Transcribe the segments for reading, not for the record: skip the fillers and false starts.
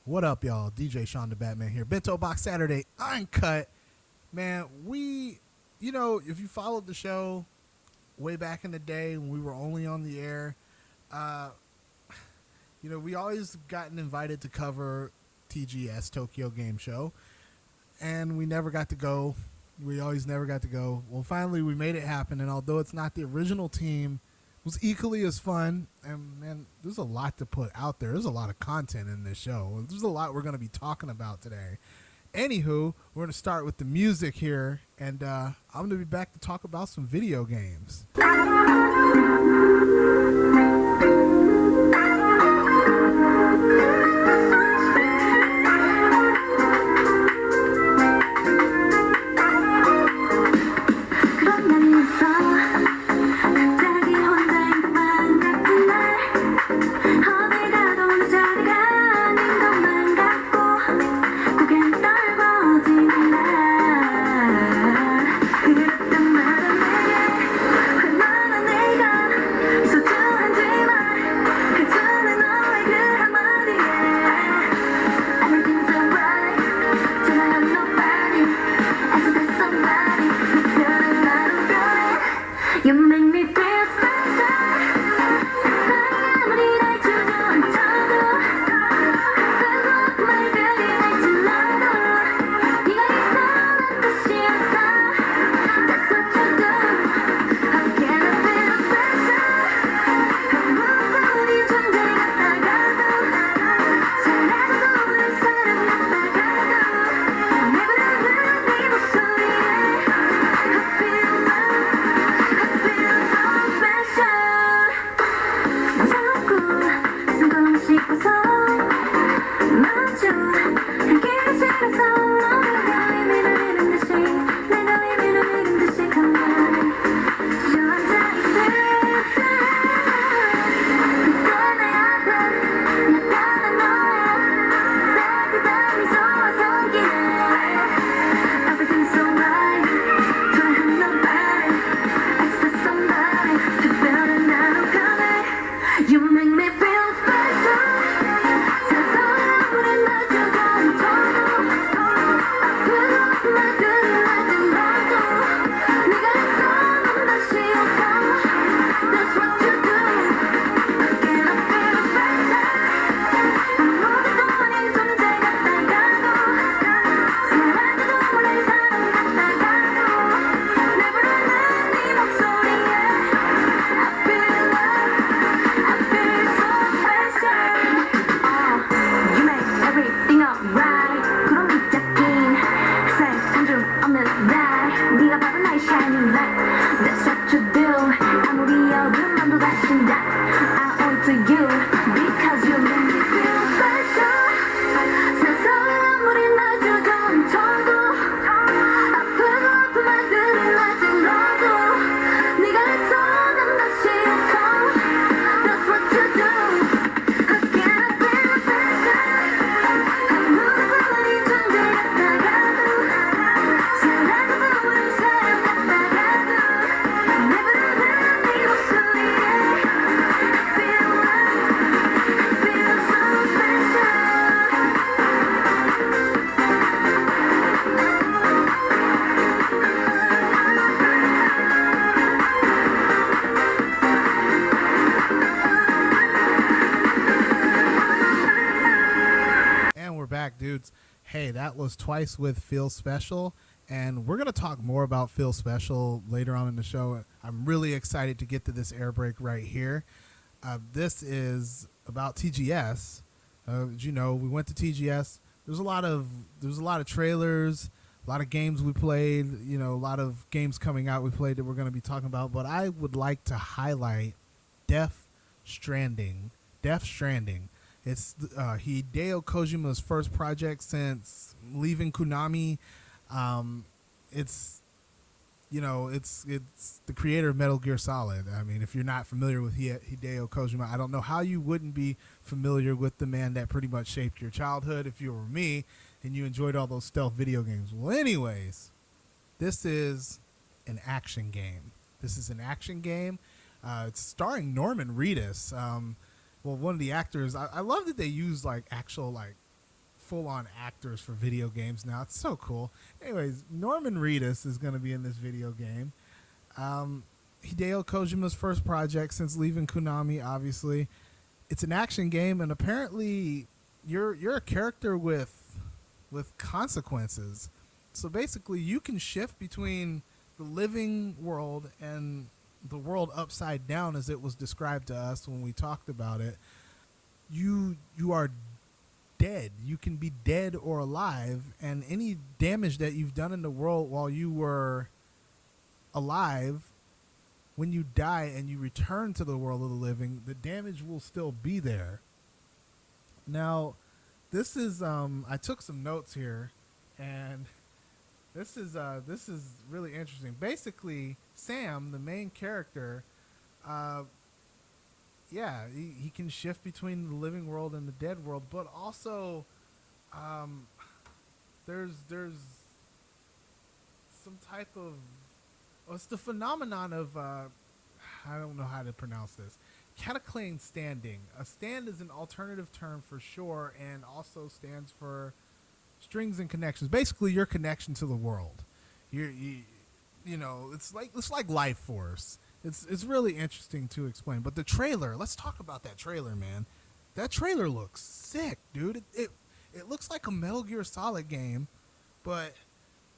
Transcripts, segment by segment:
What up, y'all? DJ Sean the Batman here. Bento Box Saturday, uncut. Man, if you followed the show way back in the day when we were only on the air, we always gotten invited to cover TGS, Tokyo Game Show, and we never got to go. We always never got to go. Well, finally, we made it happen, and although it's not the original team, was equally as fun. And man, there's a lot to put out there. There's a lot of content in this show. There's a lot we're going to be talking about today. Anywho, we're going to start with the music here, and I'm going to be back to talk about some video games. Dudes, hey, that was Twice with Feel Special, and we're going to talk more about Feel Special later on in the show. I'm really excited to get to this air break right here. This is about TGS. As you know, we went to TGS. There's a lot of trailers, a lot of games we played, a lot of games coming out we played that we're going to be talking about, but I would like to highlight Death Stranding. It's Hideo Kojima's first project since leaving Konami. It's the creator of Metal Gear Solid. I mean, if you're not familiar with Hideo Kojima, I don't know how you wouldn't be familiar with the man that pretty much shaped your childhood if you were me and you enjoyed all those stealth video games. Well, anyways, this is an action game. It's starring Norman Reedus. One of the actors, I love that they use actual full-on actors for video games now. It's so cool. Anyways, Norman Reedus is going to be in this video game. Hideo Kojima's first project since leaving Konami, obviously. It's an action game, and apparently you're a character with consequences. So basically, you can shift between the living world and the world upside down, as it was described to us when we talked about it. You are dead. You can be dead or alive, and any damage that you've done in the world while you were alive, when you die and you return to the world of the living, the damage will still be there. Now, this is I took some notes here, and this is really interesting. Basically, Sam, the main character, he can shift between the living world and the dead world, but also there's some type of it's the phenomenon of I don't know how to pronounce this. Cataclane standing. A stand is an alternative term for shore and also stands for strings and connections. Basically, your connection to the world. You know, it's like life force. It's really interesting to explain. But the trailer, let's talk about that trailer, man. That trailer looks sick, dude. It looks like a Metal Gear Solid game, but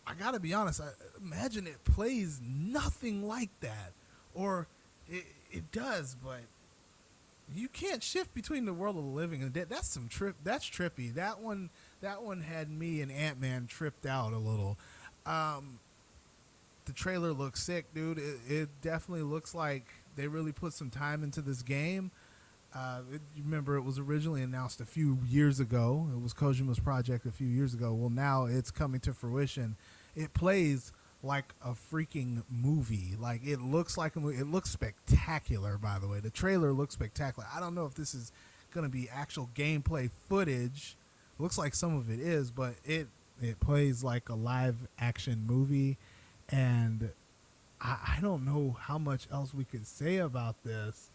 I gotta be honest, I imagine it plays nothing like that. Or it does, but you can't shift between the world of the living and dead. That's trippy. That one had me and Ant-Man tripped out a little. The trailer looks sick, dude. It definitely looks like they really put some time into this game. You remember it was originally announced a few years ago. It was Kojima's project a few years ago. Well, now it's coming to fruition. It plays like a freaking movie. Like, it looks like a movie. It looks spectacular, by the way. The trailer looks spectacular. I don't know if this is going to be actual gameplay footage. It looks like some of it is, but it plays like a live action movie. And I don't know how much else we could say about this.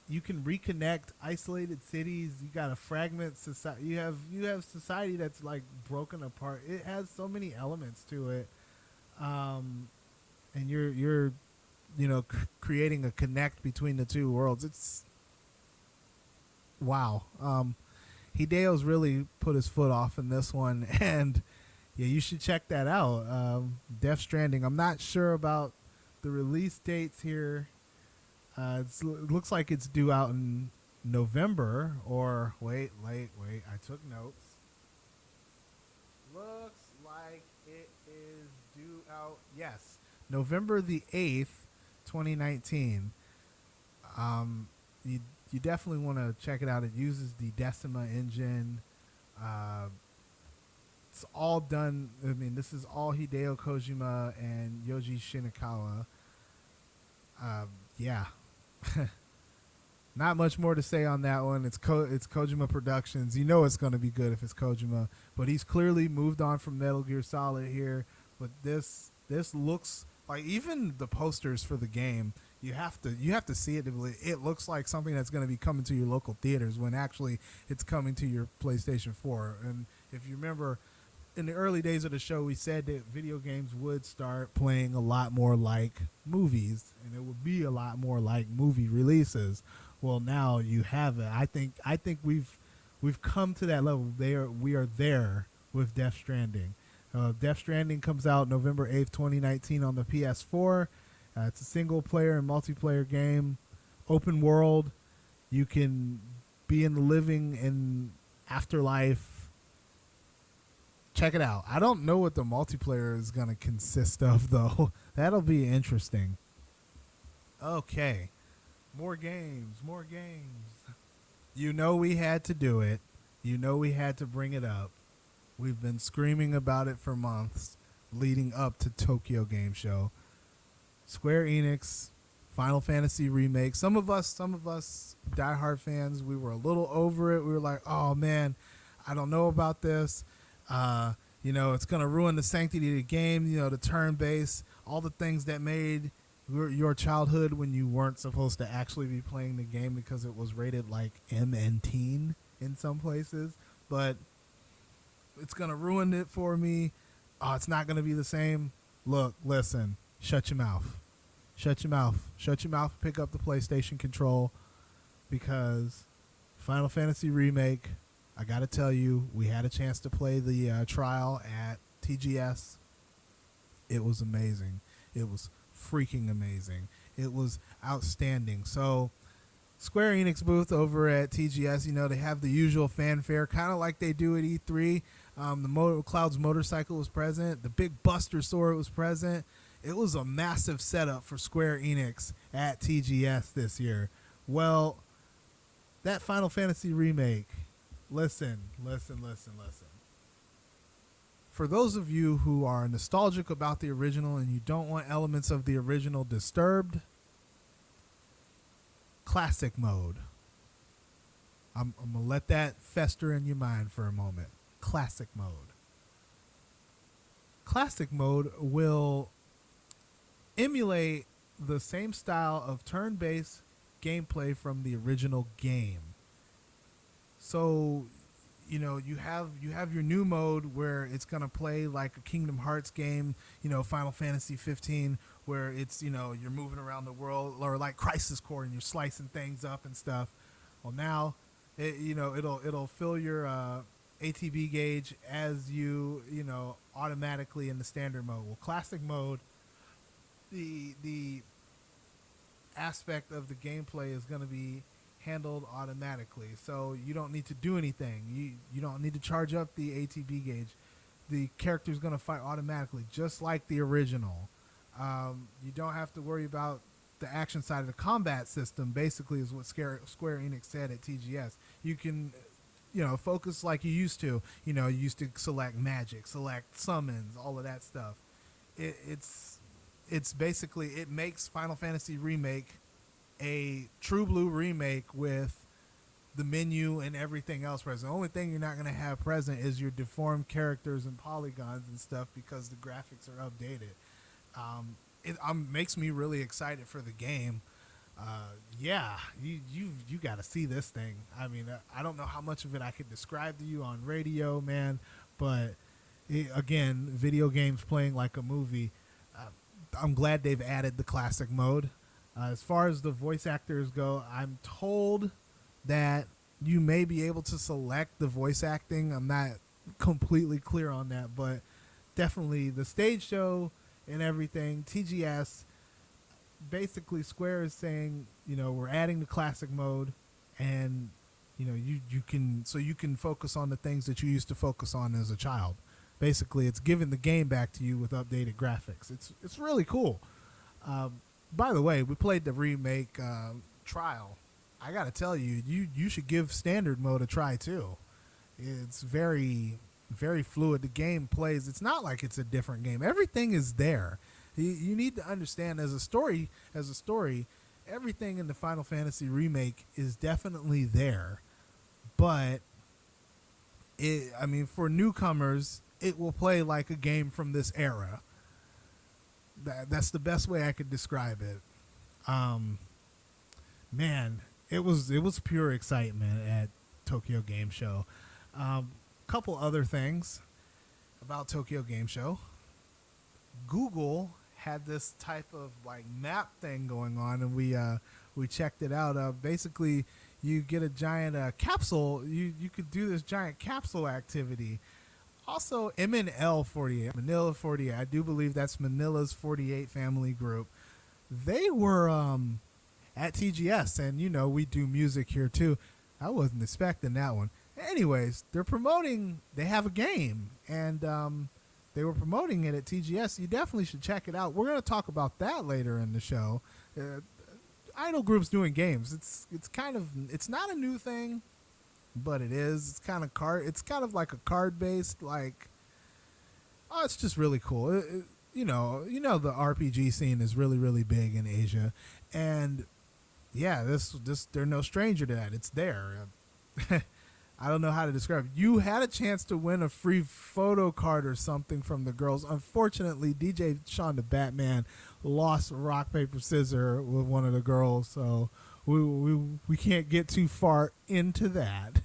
You can reconnect isolated cities. You got a fragment society. You have society that's like broken apart. It has so many elements to it, and you're creating a connect between the two worlds. It's wow. Hideo's really put his foot off in this one, and yeah, you should check that out. Death Stranding. I'm not sure about the release dates here. It looks like it's due out in November, or wait, I took notes. Looks like it is due out, yes, November the 8th, 2019. You definitely want to check it out. It uses the Decima engine. It's all done. I mean, this is all Hideo Kojima and Yoji Shinakawa. Yeah. Not much more to say on that one. It's Kojima Productions. You know it's going to be good if it's Kojima, but he's clearly moved on from Metal Gear Solid here. But this looks like, even the posters for the game, you have to see it. It looks like something that's going to be coming to your local theaters when actually it's coming to your PlayStation 4. And if you remember, in the early days of the show, we said that video games would start playing a lot more like movies, and it would be a lot more like movie releases. Well, now you have it. I think we've come to that level. We are there with Death Stranding. Death Stranding comes out November 8th, 2019 on the PS4. It's a single player and multiplayer game, open world. You can be in the living and afterlife. Check it out. I don't know what the multiplayer is going to consist of, though. That'll be interesting. Okay. More games. You know we had to do it. You know we had to bring it up. We've been screaming about it for months leading up to Tokyo Game Show. Square Enix, Final Fantasy Remake. Some of us diehard fans, we were a little over it. We were like, oh, man, I don't know about this. It's going to ruin the sanctity of the game, the turn-based, all the things that made your childhood when you weren't supposed to actually be playing the game because it was rated like M and teen in some places. but it's going to ruin it for me. Oh, it's not going to be the same. Look, listen, shut your mouth. Shut your mouth. Shut your mouth. Pick up the PlayStation control, because Final Fantasy Remake, I got to tell you, we had a chance to play the trial at TGS. It was amazing. It was freaking amazing. It was outstanding. So Square Enix booth over at TGS, they have the usual fanfare, kind of like they do at E3. The Cloud's motorcycle was present. The big Buster sword was present. It was a massive setup for Square Enix at TGS this year. Well, that Final Fantasy Remake, listen. For those of you who are nostalgic about the original and you don't want elements of the original disturbed, classic mode. I'm going to let that fester in your mind for a moment. Classic mode. Classic mode will emulate the same style of turn-based gameplay from the original game. So, you have your new mode where it's going to play like a Kingdom Hearts game, Final Fantasy 15, where it's, you're moving around the world, or like Crisis Core and you're slicing things up and stuff. Well, now it'll fill your ATB gauge as you automatically in the standard mode. Well, classic mode, the aspect of the gameplay is going to be handled automatically, so you don't need to do anything. You don't need to charge up the ATB gauge. The character is going to fight automatically, just like the original. You don't have to worry about the action side of the combat system. Basically, is what Square Enix said at TGS. You can, focus like you used to. You used to select magic, select summons, all of that stuff. It's basically, it makes Final Fantasy Remake a true blue remake with the menu and everything else present. The only thing you're not going to have present is your deformed characters and polygons and stuff, because the graphics are updated. It makes me really excited for the game. You got to see this thing. I mean, I don't know how much of it I could describe to you on radio, man, but again, video games playing like a movie. I'm glad they've added the classic mode. As far as the voice actors go, I'm told that you may be able to select the voice acting. I'm not completely clear on that, but definitely the stage show and everything, TGS, basically Square is saying, we're adding the classic mode, and you can focus on the things that you used to focus on as a child. Basically, it's giving the game back to you with updated graphics. It's really cool. By the way, we played the remake trial. I gotta tell you, you should give standard mode a try too. It's very, very fluid. The game plays. It's not like it's a different game. Everything is there. You need to understand, as a story, everything in the Final Fantasy Remake is definitely there. But for newcomers, it will play like a game from this era. That's the best way I could describe it. Man, it was pure excitement at Tokyo Game Show. Couple other things about Tokyo Game Show. Google had this type of like map thing going on, and we checked it out. Basically, you get a giant capsule. You could do this giant capsule activity. Also, MNL 48, Manila 48. I do believe that's Manila's 48 family group. They were at TGS, and we do music here too. I wasn't expecting that one. Anyways, they have a game, and they were promoting it at TGS. You definitely should check it out. We're going to talk about that later in the show. Idol groups doing games. It's not a new thing, but it is. It's kind of like a card based, it's just really cool. The RPG scene is really, really big in Asia, and yeah, this they're no stranger to that. It's there. I don't know how to describe it. You had a chance to win a free photo card or something from the girls. Unfortunately, DJ Sean the Batman lost rock, paper, scissors with one of the girls, so we can't get too far into that.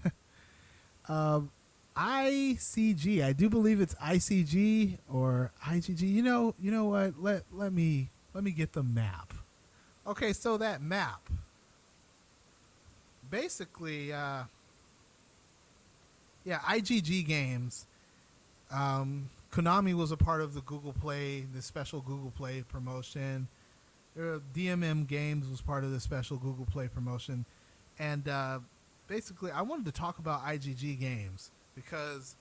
ICG. I do believe it's ICG or IGG. You know what? Let me get the map. Okay, so that map basically, yeah, IGG Games. Konami was a part of the Google Play, the special Google Play promotion. DMM Games was part of the special Google Play promotion, and basically, I wanted to talk about IGG Games because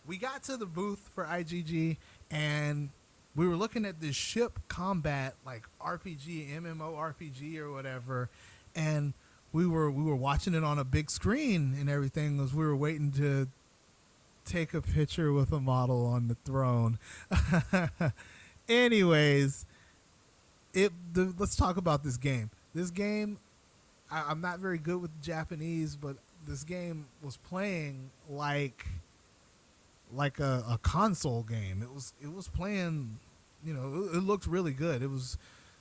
we got to the booth for IGG and we were looking at this ship combat like RPG, MMORPG or whatever, and we were watching it on a big screen and everything as we were waiting to take a picture with a model on the throne. Anyways, let's talk about this game. This game, I'm not very good with Japanese, but this game was playing like a console game. It was playing, it looked really good. It was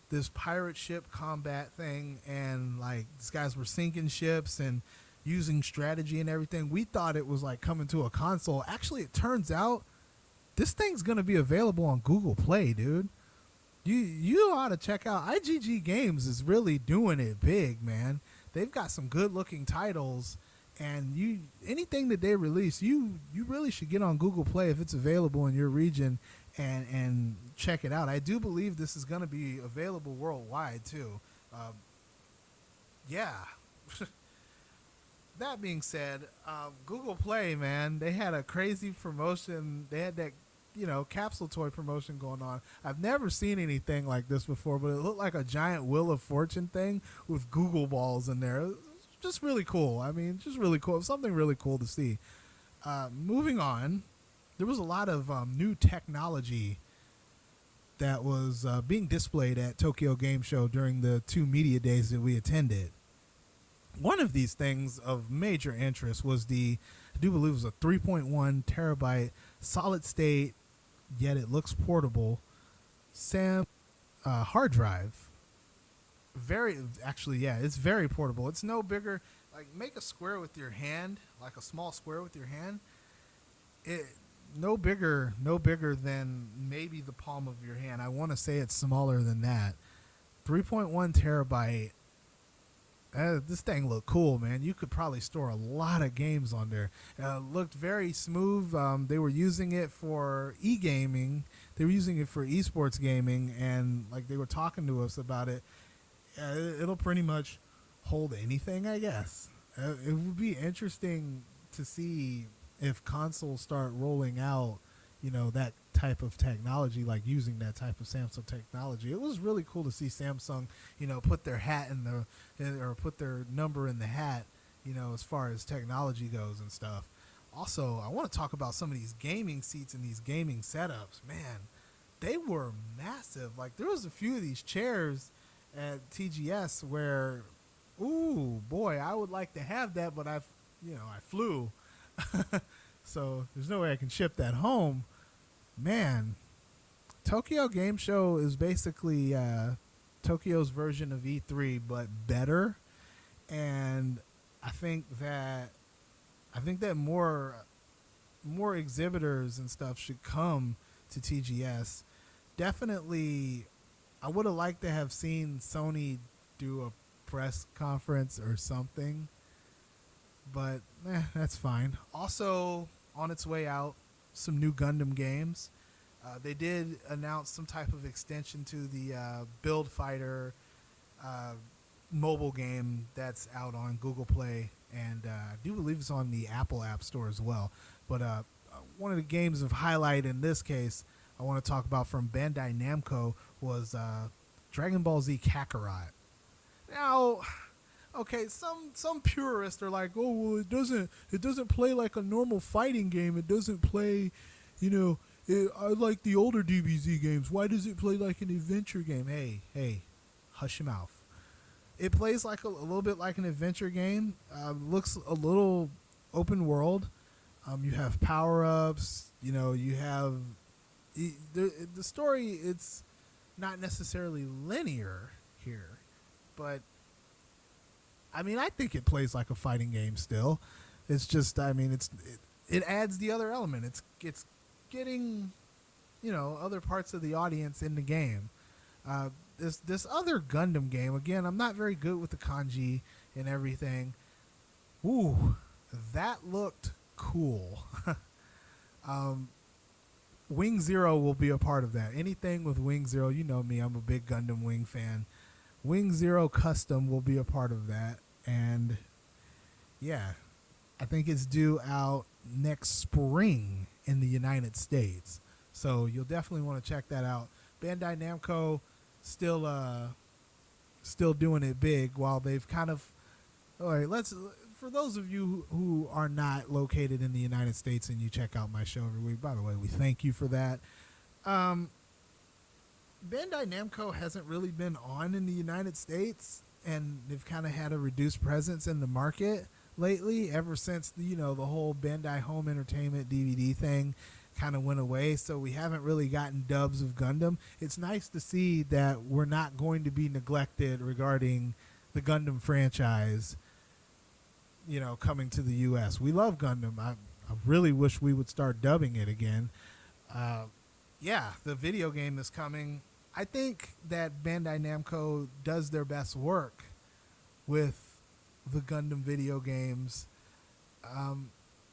this pirate ship combat thing, and like these guys were sinking ships and using strategy and everything. We thought it was like coming to a console. Actually, it turns out this thing's gonna be available on Google Play, dude. You ought to check out IGG Games is really doing it big, man. They've got some good looking titles, and anything that they release, you really should get on Google Play if it's available in your region and check it out. I do believe this is going to be available worldwide too. Yeah. That being said, Google Play, man, they had a crazy promotion. They had that capsule toy promotion going on. I've never seen anything like this before, but it looked like a giant Wheel of Fortune thing with Google balls in there. Just really cool. I mean, just really cool. Something really cool to see. Moving on, there was a lot of new technology that was being displayed at Tokyo Game Show during the 2 media days that we attended. One of these things of major interest was I do believe it was a 3.1 terabyte solid state, yet it looks portable, hard drive. It's very portable. It's no bigger. Like, make a square with your hand, like a small square with your hand. No bigger than maybe the palm of your hand. I want to say it's smaller than that. 3.1 terabyte. This thing looked cool, man. You could probably store a lot of games on there. Looked very smooth. They were using it for e-gaming. They were using it for esports gaming, and like they were talking to us about it. It'll pretty much hold anything, I guess. It would be interesting to see if consoles start rolling out, that type of technology, like using that type of Samsung technology. It was really cool to see Samsung, put their hat or put their number in the hat, as far as technology goes and stuff. Also, I want to talk about some of these gaming seats and these gaming setups. Man, they were massive. Like, there was a few of these chairs at TGS where, ooh boy, I would like to have that, but I flew. So there's no way I can ship that home. Man, Tokyo Game Show is basically Tokyo's version of E3, but better. And I think that more exhibitors and stuff should come to TGS. Definitely, I would have liked to have seen Sony do a press conference or something, but that's fine. Also, on its way out, some new Gundam games. They did announce some type of extension to the Build Fighter mobile game that's out on Google Play, and I do believe it's on the Apple App Store as well. But one of the games of highlight in this case I want to talk about from Bandai Namco was Dragon Ball Z Kakarot. Now, okay, some purists are like, oh, well, it doesn't play like a normal fighting game. It doesn't play, I like the older DBZ games. Why does it play like an adventure game? Hey, hush your mouth. It plays like a little bit like an adventure game. Looks a little open world. You have power-ups. You have the story. It's not necessarily linear here, but I mean, I think it plays like a fighting game still. It's just, I mean, it adds the other element. It's getting, other parts of the audience in the game. This other Gundam game, again, I'm not very good with the kanji and everything. Ooh, that looked cool. Wing Zero will be a part of that. Anything with Wing Zero, you know me, I'm a big Gundam Wing fan. Wing Zero Custom will be a part of that. And yeah, I think it's due out next spring in the United States. So you'll definitely want to check that out. Bandai Namco still doing it big, while they've kind of, all right, for those of you who are not located in the United States and you check out my show every week, by the way, we thank you for that. Bandai Namco hasn't really been on in the United States, and they've kind of had a reduced presence in the market lately, ever since the whole Bandai Home Entertainment DVD thing kind of went away. So we haven't really gotten dubs of Gundam. It's nice to see that we're not going to be neglected regarding the Gundam franchise, coming to the U.S. We love Gundam. I really wish we would start dubbing it again. Yeah, the video game is coming. I think that Bandai Namco does their best work with the Gundam video games.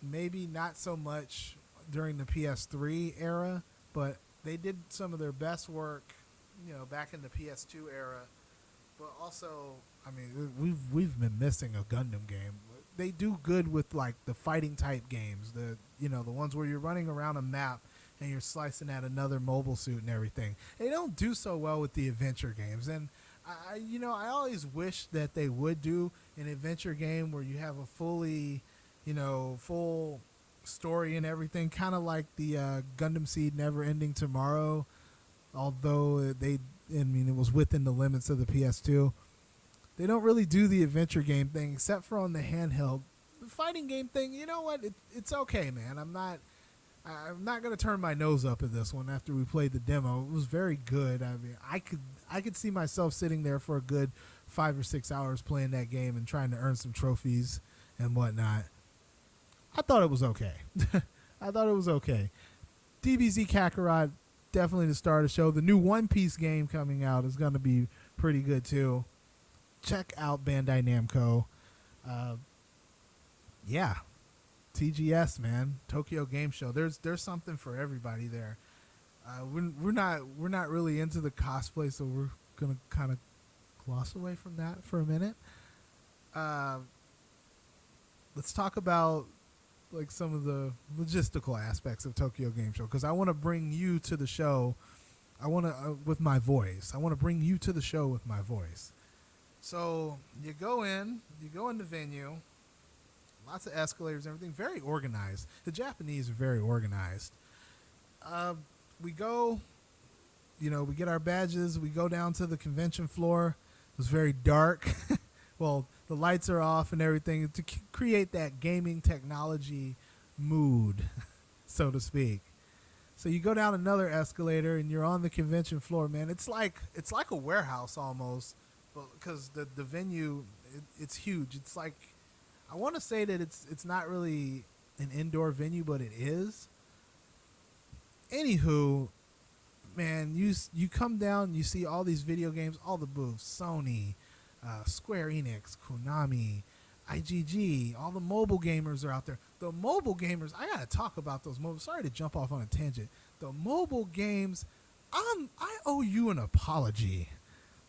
Maybe not so much during the PS3 era, but they did some of their best work, back in the PS2 era. But also, I mean, we've been missing a Gundam game. They do good with like the fighting type games, the ones where you're running around a map and you're slicing at another mobile suit and everything. They don't do so well with the adventure games, and I always wish that they would do an adventure game where you have a fully, full story and everything, kind of like the Gundam Seed Never Ending Tomorrow, although it was within the limits of the PS2. They don't really do the adventure game thing, except for on the handheld. The fighting game thing, you know what? It's okay, man. I'm not going to turn my nose up at this one after we played the demo. It was very good. I mean, I could see myself sitting there for a good 5 or 6 hours playing that game and trying to earn some trophies and whatnot. I thought it was okay. DBZ Kakarot, definitely the star of the show. The new One Piece game coming out is going to be pretty good too. Check out Bandai Namco. Yeah, TGS, man, Tokyo Game Show. There's something for everybody there. We're not really into the cosplay, so we're gonna kind of gloss away from that for a minute. Let's talk about like some of the logistical aspects of Tokyo Game Show, because I want to bring you to the show. With my voice. I want to bring you to the show with my voice. So you go in the venue, lots of escalators, everything, very organized. The Japanese are very organized. We go, we get our badges, we go down to the convention floor. It was very dark. Well, the lights are off and everything to create that gaming technology mood, so to speak. So you go down another escalator and you're on the convention floor, man. It's like a warehouse almost. Well, because the venue, it's huge. It's like, I want to say that it's not really an indoor venue, but it is. Anywho, man, you come down, you see all these video games, all the booths, Sony, Square Enix, Konami, IGG, all the mobile gamers are out there. The mobile gamers, I gotta talk about those mobile. Sorry to jump off on a tangent. The mobile games, I owe you an apology.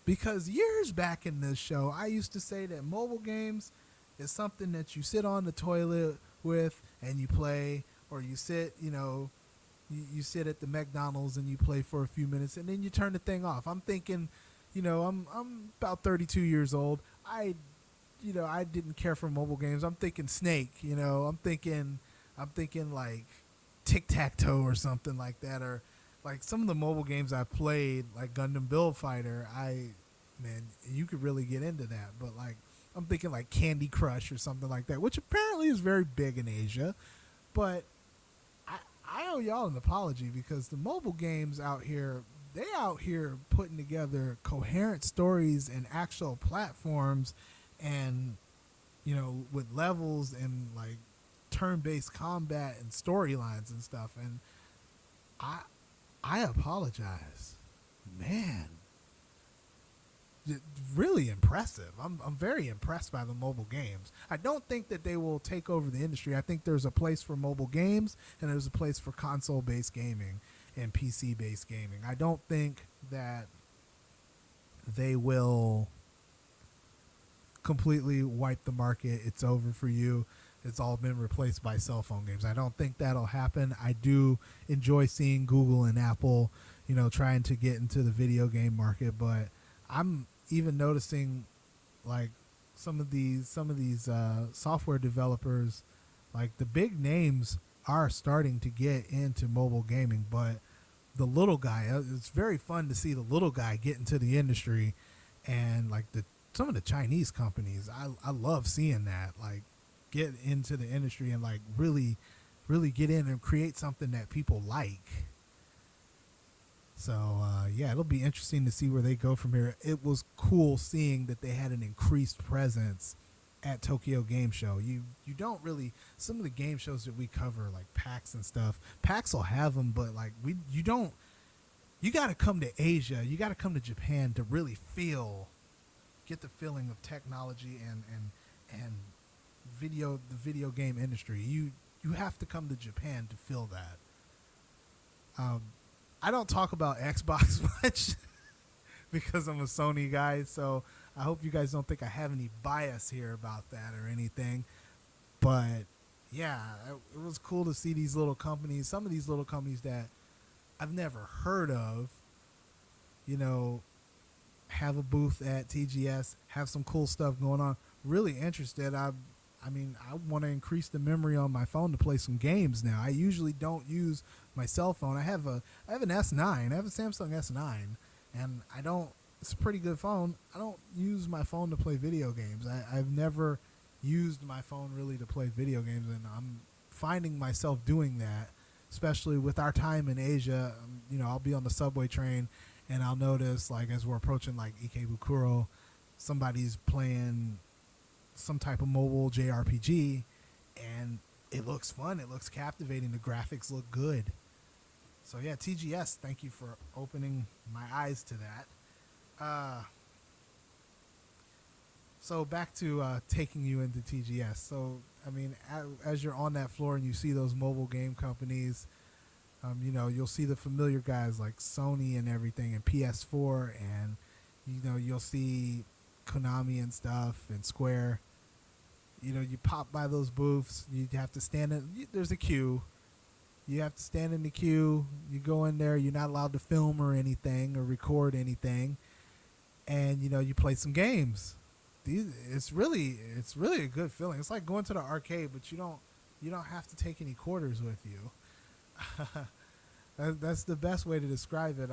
Because years back in this show, I used to say that mobile games is something that you sit on the toilet with and you play, or you sit, you sit at the McDonald's and you play for a few minutes and then you turn the thing off. I'm thinking, I'm about 32 years old. I didn't care for mobile games. I'm thinking Snake, I'm thinking like Tic-Tac-Toe or something like that, or like some of the mobile games I played, like Gundam Build Fighter, man, you could really get into that. But like, I'm thinking like Candy Crush or something like that, which apparently is very big in Asia. But I owe y'all an apology, because the mobile games out here, they out here putting together coherent stories and actual platforms, and with levels and like turn-based combat and storylines and stuff. And I apologize, man. Really impressive. I'm very impressed by the mobile games. I don't think that they will take over the industry. I think there's a place for mobile games and there's a place for console-based gaming and PC-based gaming. I don't think that they will completely wipe the market. It's over for you. It's all been replaced by cell phone games. I don't think that'll happen. I do enjoy seeing Google and Apple, trying to get into the video game market, but I'm even noticing like some of these software developers, like the big names are starting to get into mobile gaming, but the little guy, it's very fun to see the little guy get into the industry. And like some of the Chinese companies, I love seeing that, like get into the industry and like really get in and create something that people like. So, yeah, it'll be interesting to see where they go from here. It was cool seeing that they had an increased presence at Tokyo Game Show. You don't really, some of the game shows that we cover, like PAX and stuff, PAX will have them, but like you got to come to Asia, you got to come to Japan to really get the feeling of technology and the video game industry. You have to come to Japan to feel that. I don't talk about Xbox much because I'm a Sony guy, so I hope you guys don't think I have any bias here about that or anything. But yeah, it was cool to see these little companies, some of these little companies that I've never heard of, have a booth at TGS, have some cool stuff going on. Really interested. I want to increase the memory on my phone to play some games now. I usually don't use my cell phone. I have an S9. I have a Samsung S9, and it's a pretty good phone. I don't use my phone to play video games. I've never used my phone really to play video games, and I'm finding myself doing that, especially with our time in Asia. I'll be on the subway train, and I'll notice, like, as we're approaching, like, Ikebukuro, somebody's playing some type of mobile JRPG, and it looks fun. It looks captivating. The graphics look good. So, yeah, TGS, thank you for opening my eyes to that. So back to taking you into TGS. So, as you're on that floor and you see those mobile game companies, you'll see the familiar guys like Sony and everything, and PS4, and, you'll see Konami and stuff and Square. You pop by those booths, you have to stand in, there's a queue. You have to stand in the queue. You go in there, you're not allowed to film or anything or record anything. And, you play some games. It's really a good feeling. It's like going to the arcade, but you don't have to take any quarters with you. That's the best way to describe it.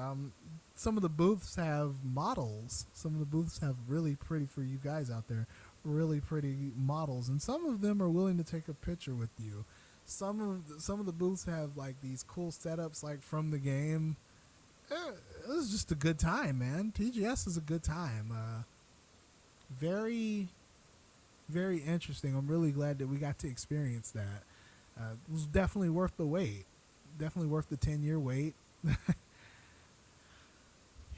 Some of the booths have models. Some of the booths have really pretty, for you guys out there, really pretty models, and some of them are willing to take a picture with you. Some of the booths have like these cool setups, like from the game. It was just a good time, man. TGS is a good time. Very, very interesting. I'm really glad that we got to experience that. It was definitely worth the wait. Definitely worth the 10-year wait.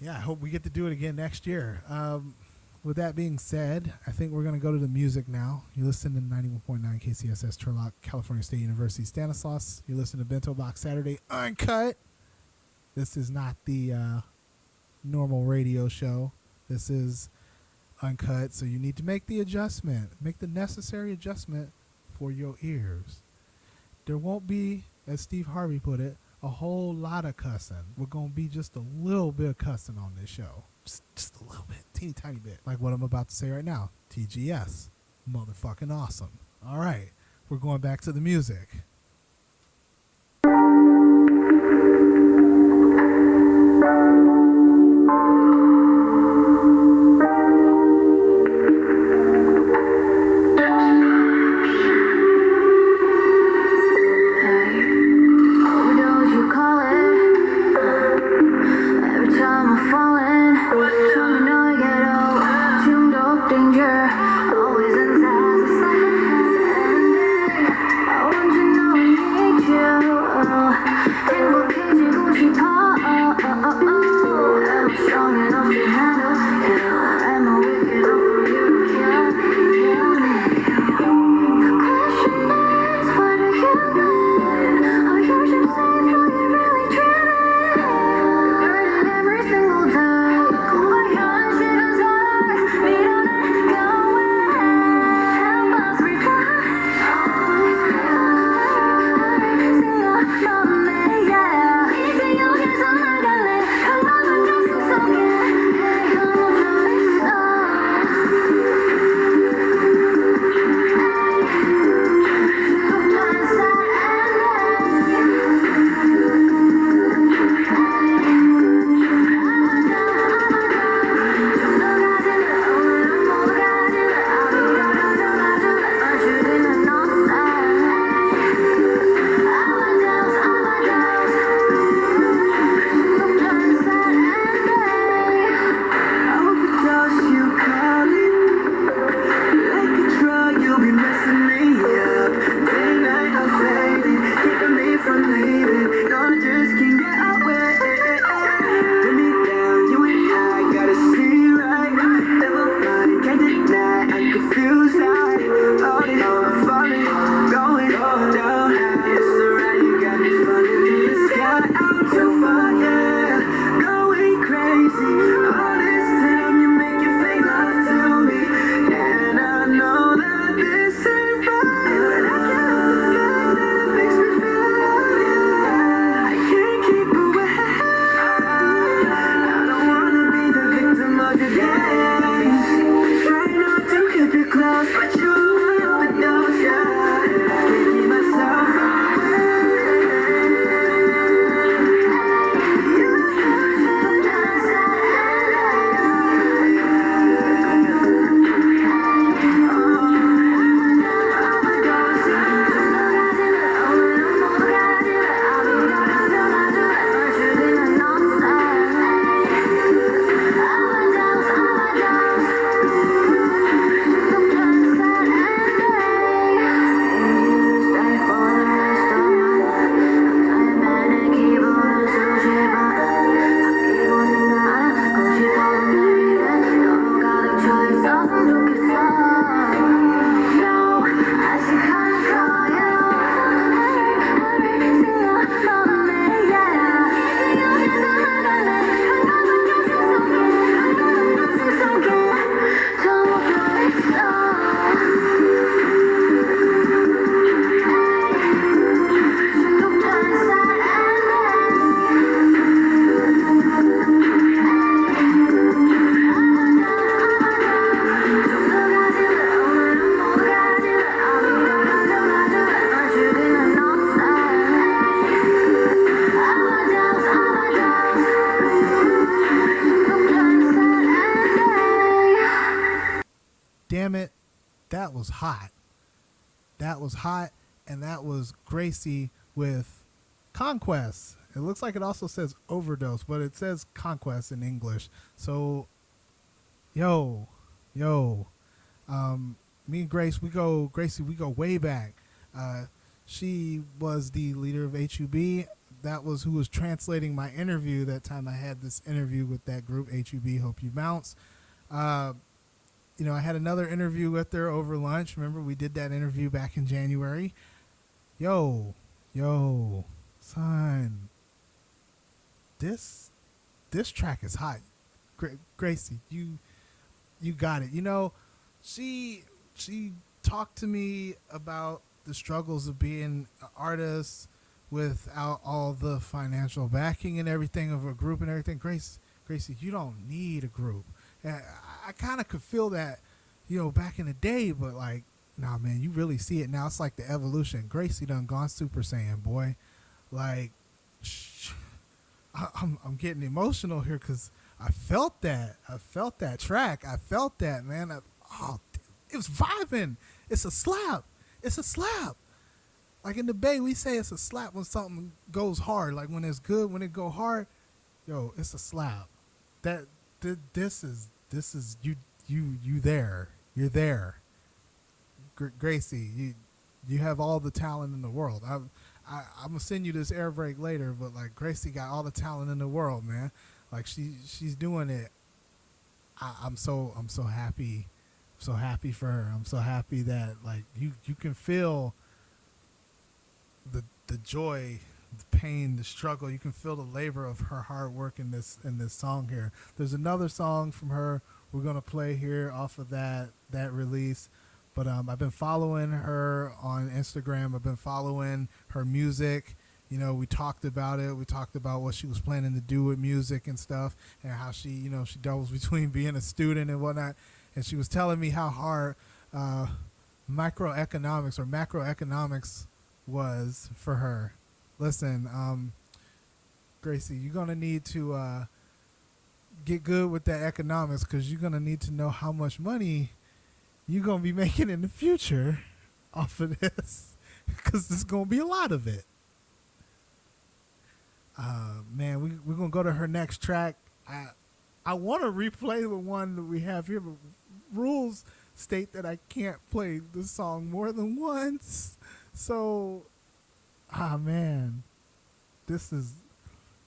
Yeah, I hope we get to do it again next year. With that being said, I think we're going to go to the music now. You listen to 91.9 KCSS Turlock, California State University, Stanislaus. You listen to Bento Box Saturday Uncut. This is not the normal radio show. This is Uncut, so you need to make the adjustment. Make the necessary adjustment for your ears. There won't be, as Steve Harvey put it, a whole lot of cussing. We're going to be just a little bit of cussing on this show. Just a little bit, teeny tiny bit. Like what I'm about to say right now. TGS. Motherfucking awesome. All right. We're going back to the music. Danger, always inside the sun. was hot. That was hot, and that was Gracie with Conquest. It looks like it also says Overdose, but it says Conquest in English. So, yo, me and Gracie, we go way back. She was the leader of HUB. That was who was translating my interview that time I had this interview with that group, HUB, Hope You Bounce. I had another interview with her over lunch. Remember, we did that interview back in January. Yo, son, this track is hot. Gracie, you got it. She talked to me about the struggles of being an artist without all the financial backing and everything of a group and everything. Gracie, you don't need a group. And I kind of could feel that, back in the day, but like, nah, man, you really see it now. It's like the evolution. Gracie done gone Super Saiyan, boy. Like, I'm getting emotional here because I felt that. I felt that track. I felt that, man. It was vibing. It's a slap. It's a slap. Like in the Bay, we say it's a slap when something goes hard. Like when it's good, when it go hard, it's a slap. This is you there. You're there. Gracie, you have all the talent in the world. I'm gonna send you this air break later, but like Gracie got all the talent in the world, man. Like she's doing it. I'm so happy. I'm so happy for her. I'm so happy that like you can feel the joy, the pain, the struggle. You can feel the labor of her hard work in this song here. There's another song from her we're gonna play here off of that release. But I've been following her on Instagram. I've been following her music. We talked about it. We talked about what she was planning to do with music and stuff, and how she doubles between being a student and whatnot. And she was telling me how hard macroeconomics was for her. Listen, Gracie, you're gonna need to get good with that economics, because you're gonna need to know how much money you're going to be making in the future off of this, because there's going to be a lot of it. Man, we're going to go to her next track. I want to replay the one that we have here, but rules state that I can't play the song more than once. So, man,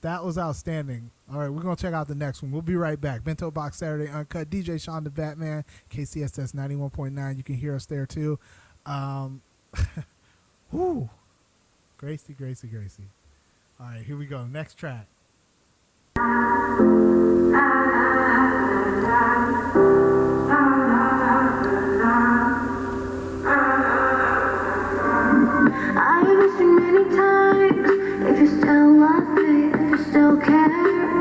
that was outstanding. All right, we're going to check out the next one. We'll be right back. Bento Box Saturday Uncut. DJ Sean the Batman, KCSS 91.9. You can hear us there too. Whoo. Gracie. All right, here we go. Next track. I've asked you many times if you still love me, if you still care,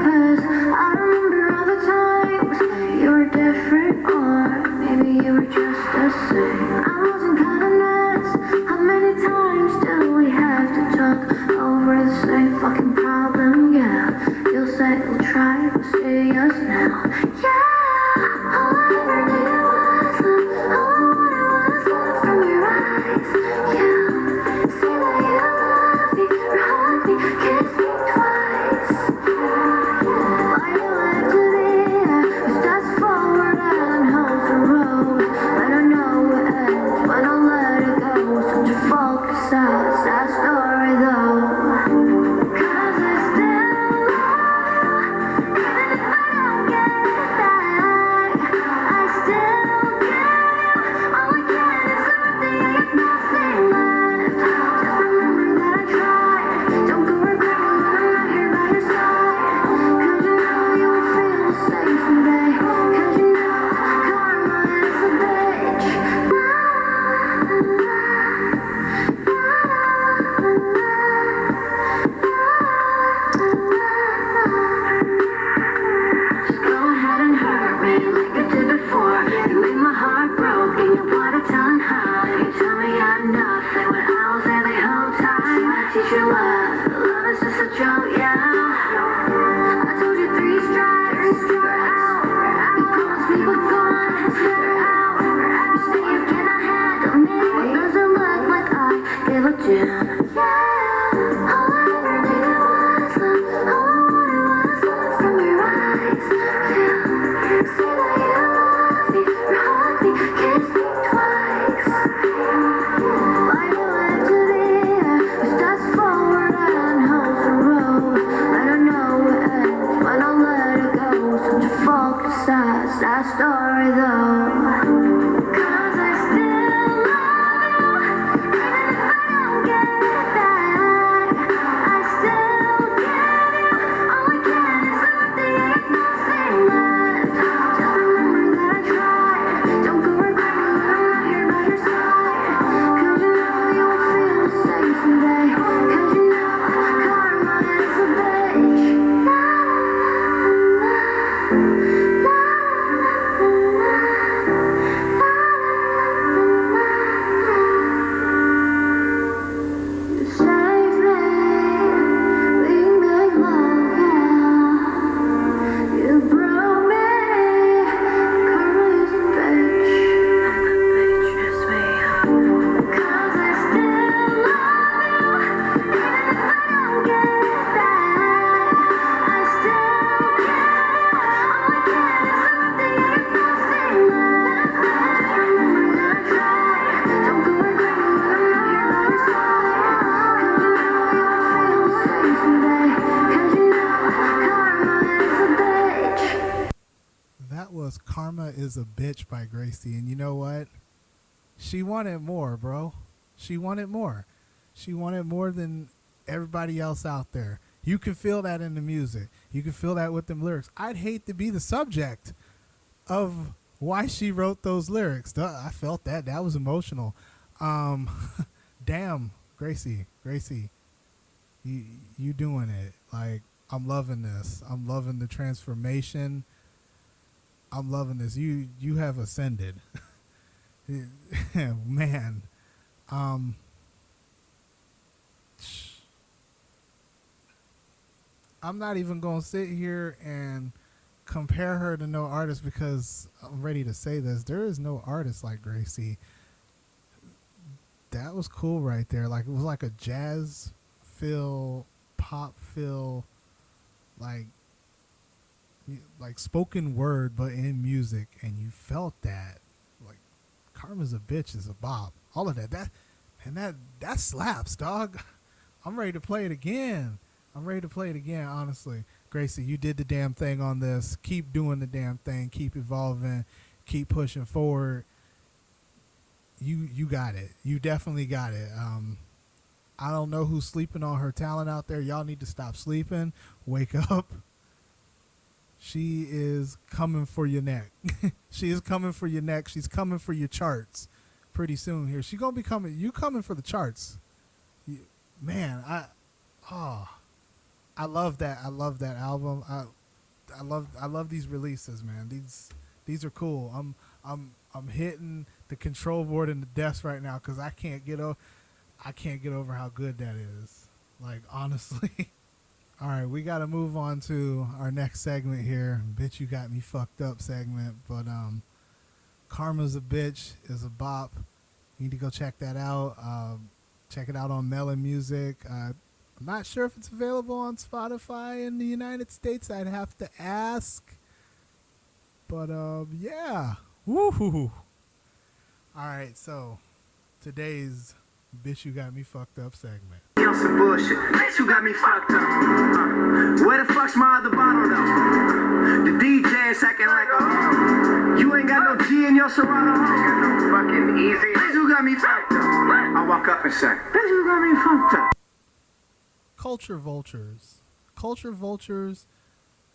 'cause I remember all the times you were different, or maybe you were just the same. I wasn't kinda nice. How many times do we have to talk over the same fucking problem? Yeah, you'll say we'll try, but say yes now. Yeah, all I ever needed was love. All I wanted was love from your eyes. Yeah. Say that you love me, or hug me, kiss me twice. Why you have to be there? We start forward and hold the road. I don't know what ends, but I'll let it go. Such a focus, sad story though. 'Cause I still love you, even if I don't get it back. I still give you all I can. It's something I have nothing left. Just remember that I tried. Don't go regret me when I'm not here by your side. 'Cause you know you will feel the same someday. 'Cause you know karma is a bitch. Just go ahead and hurt me like you did before. You made my heart broke and you wanted telling how. You tell me I'm nothing when I was there the whole time. I teach you love, but love is just a joke, yeah. I told you 3 strikes, you're out. You promised me we're gone, you're out. You say you cannot have Karma is a Bitch by Gracie. And you know what? She wanted more, bro. She wanted more. She wanted more than everybody else out there. You can feel that in the music. You can feel that with them lyrics. I'd hate to be the subject of why she wrote those lyrics. Duh, I felt that. That was emotional. Damn, Gracie, you doing it. Like, I'm loving this. I'm loving the transformation. I'm loving this. You have ascended. Man. I'm not even going to sit here and compare her to no artist because I'm ready to say this. There is no artist like Gracie. That was cool right there. Like, it was like a jazz feel, pop feel, like spoken word, but in music, and you felt that. Like, Karma's a Bitch is a bop. All of that. That slaps, dog. I'm ready to play it again. Honestly. Gracie, you did the damn thing on this. Keep doing the damn thing. Keep evolving. Keep pushing forward. You got it. You definitely got it. I don't know who's sleeping on her talent out there. Y'all need to stop sleeping. Wake up. She is coming for your neck. She is coming for your neck. She's coming for your charts pretty soon here. She's going to be coming. You coming for the charts. Man, I love that. I love that album. I love these releases, man. These are cool. I'm hitting the control board in the desk right now because I can't get over how good that is. Like, honestly. All right, we got to move on to our next segment here. Bitch, you got me fucked up segment. But Karma's a Bitch is a bop. You need to go check that out. Check it out on Melon Music. I'm not sure if it's available on Spotify in the United States. I'd have to ask. But yeah. Woohoo. All right, so today's Bitch You Got Me Fucked Up segment. On some bullshit. Bitch, you got me fucked up. Where the fuck's my other bottle though? The DJ is acting like a you ain't got no G in your Serato. You got no fucking easy. Bitch, you got me fucked up. I walk up and say, bitch, you got me fucked up. Culture vultures,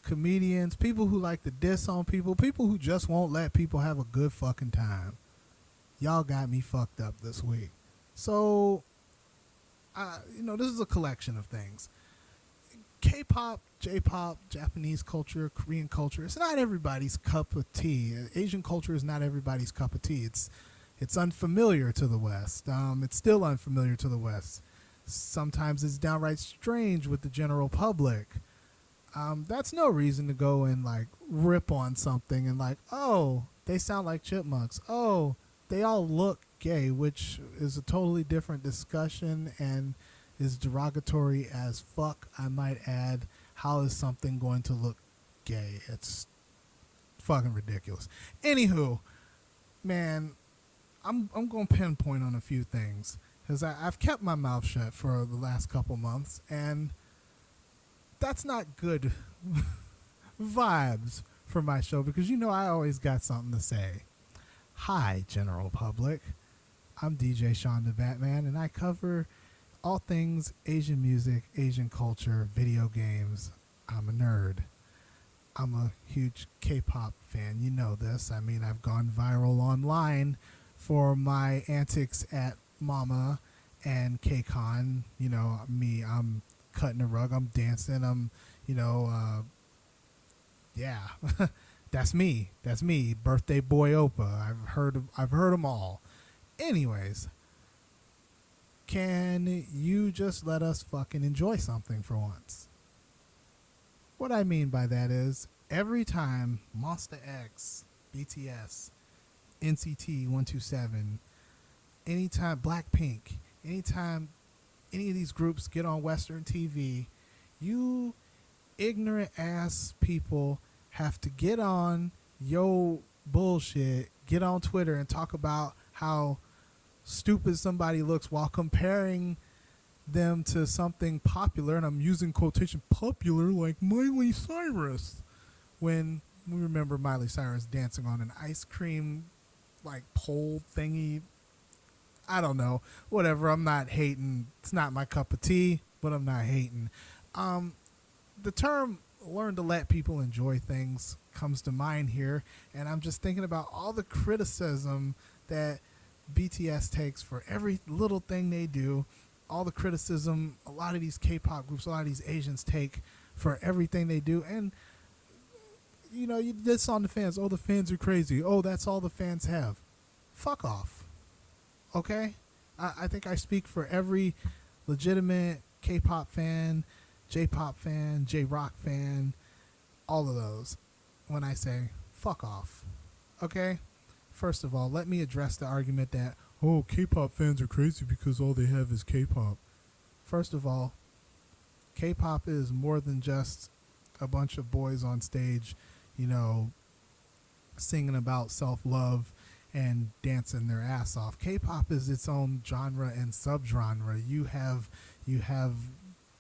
comedians, people who like to diss on people who just won't let people have a good fucking time. Y'all got me fucked up this week. So, this is a collection of things. K-pop, J-pop, Japanese culture, Korean culture, it's not everybody's cup of tea. Asian culture is not everybody's cup of tea. It's unfamiliar to the West. It's still unfamiliar to the West. Sometimes it's downright strange with the general public. That's no reason to go and like rip on something and like, oh, they sound like chipmunks. Oh, they all look gay, which is a totally different discussion and is derogatory as fuck, I might add. How is something going to look gay? It's fucking ridiculous. Anywho, man, I'm going to pinpoint on a few things because I've kept my mouth shut for the last couple months, and that's not good vibes for my show because I always got something to say. Hi, general public. I'm DJ Sean the Batman, and I cover all things Asian music, Asian culture, video games. I'm a nerd. I'm a huge K-pop fan. You know this. I mean, I've gone viral online for my antics at Mama and KCON. Me, I'm cutting the rug. I'm dancing. I'm, yeah. That's me. Birthday boy Opa. I've heard them all. Anyways, can you just let us fucking enjoy something for once? What I mean by that is every time Monsta X, BTS, NCT 127, anytime Blackpink, anytime any of these groups get on Western TV, you ignorant ass people have to get on yo bullshit, get on Twitter and talk about how stupid somebody looks while comparing them to something popular, and I'm using quotation popular like Miley Cyrus, when we remember Miley Cyrus dancing on an ice cream like pole thingy. I don't know. Whatever. I'm not hating. It's not my cup of tea, but I'm not hating. The term learn to let people enjoy things comes to mind here, and I'm just thinking about all the criticism that BTS takes for every little thing they do, all the criticism a lot of these K-pop groups, a lot of these Asians take for everything they do. And you know, you diss on the fans. Oh, the fans are crazy. Oh, that's all the fans have. Fuck off. Okay? I think I speak for every legitimate K-pop fan, J-pop fan, J-rock fan, all of those, when I say fuck off. Okay? First of all, let me address the argument that, oh, K-pop fans are crazy because all they have is K-pop. First of all, K-pop is more than just a bunch of boys on stage, you know, singing about self-love and dancing their ass off. K-pop is its own genre and subgenre. You have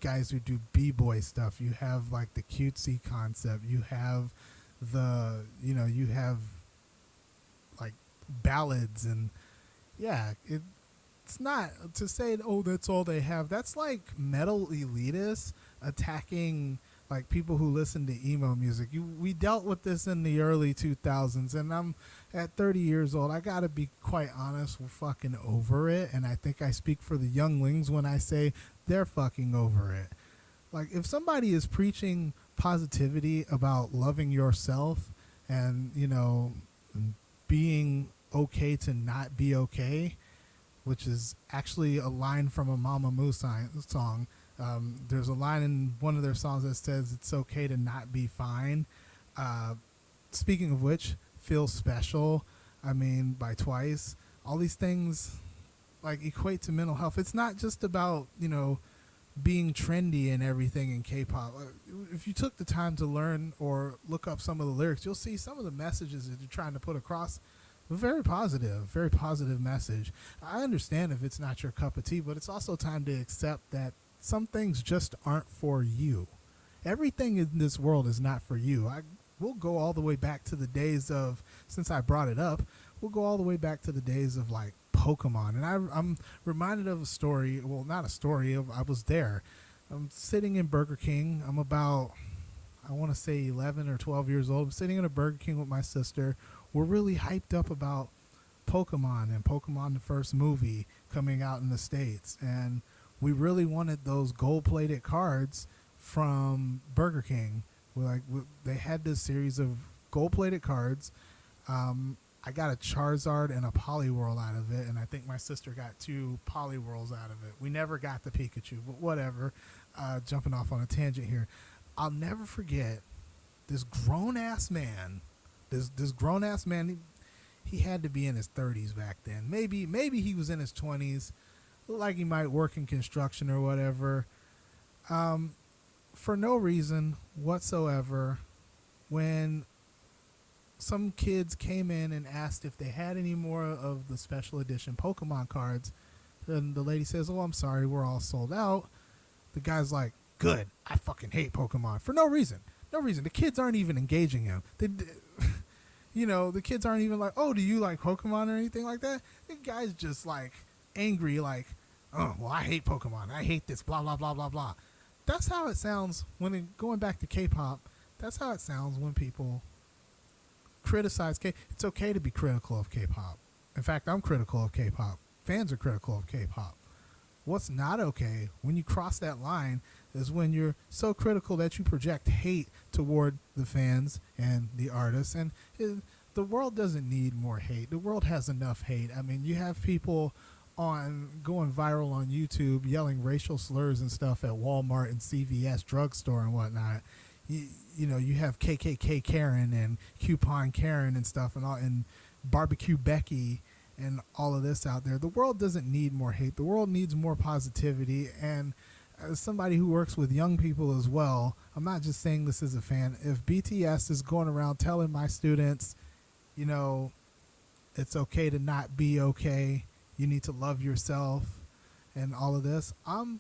guys who do b-boy stuff. You have like the cutesy concept. You have you have like ballads, and yeah, it's not to say, oh, that's all they have. That's like metal elitists attacking like people who listen to emo music. We dealt with this in the early 2000s, and I'm at 30 years old. I gotta be quite honest, we're fucking over it, and I think I speak for the younglings when I say they're fucking over it. Like, if somebody is preaching positivity about loving yourself and, you know, being okay to not be okay, which is actually a line from a Mama Moo song. There's a line in one of their songs that says it's okay to not be fine. Speaking of which, Feel Special, by Twice. All these things like equate to mental health. It's not just about, you know, being trendy and everything in K-pop. If you took the time to learn or look up some of the lyrics, you'll see some of the messages that they're trying to put across. Very positive message. I understand if it's not your cup of tea, but it's also time to accept that some things just aren't for you. Everything in this world is not for you. We'll go all the way back to the days of, since I brought it up, we'll go all the way back to the days of like Pokemon. And I'm reminded of a story, well, not a story, I was there. I'm sitting in Burger King. I'm about, I want to say 11 or 12 years old. I'm sitting in a Burger King with my sister. We're really hyped up about Pokemon and Pokemon the first movie coming out in the States. And we really wanted those gold-plated cards from Burger King. They had this series of gold-plated cards. I got a Charizard and a Poliwhirl out of it, and I think my sister got 2 Poliwhirls out of it. We never got the Pikachu, but whatever. Jumping off on a tangent here. I'll never forget this grown-ass man. This grown-ass man, he had to be in his 30s back then. Maybe he was in his 20s. Looked like he might work in construction or whatever. For no reason whatsoever, when some kids came in and asked if they had any more of the special edition Pokemon cards, and the lady says, oh, I'm sorry, we're all sold out. The guy's like, good, I fucking hate Pokemon. For no reason. The kids aren't even engaging him. The kids aren't even like, oh, do you like Pokemon or anything like that? The guy's just like angry, like, oh, well, I hate Pokemon. I hate this, blah, blah, blah, blah, blah. That's how it sounds going back to K-pop. That's how it sounds when people criticize It's okay to be critical of K-pop. In fact, I'm critical of K-pop. Fans are critical of K-pop. What's not okay when you cross that line is when you're so critical that you project hate toward the fans and the artists. And the world doesn't need more hate. The world has enough hate. You have people going viral on YouTube yelling racial slurs and stuff at Walmart and CVS drugstore and whatnot. You have KKK Karen and Coupon Karen and stuff and Barbecue Becky and all of this out there. The world doesn't need more hate. The world needs more positivity. And as somebody who works with young people as well, I'm not just saying this as a fan. If BTS is going around telling my students, it's okay to not be okay, you need to love yourself and all of this, I'm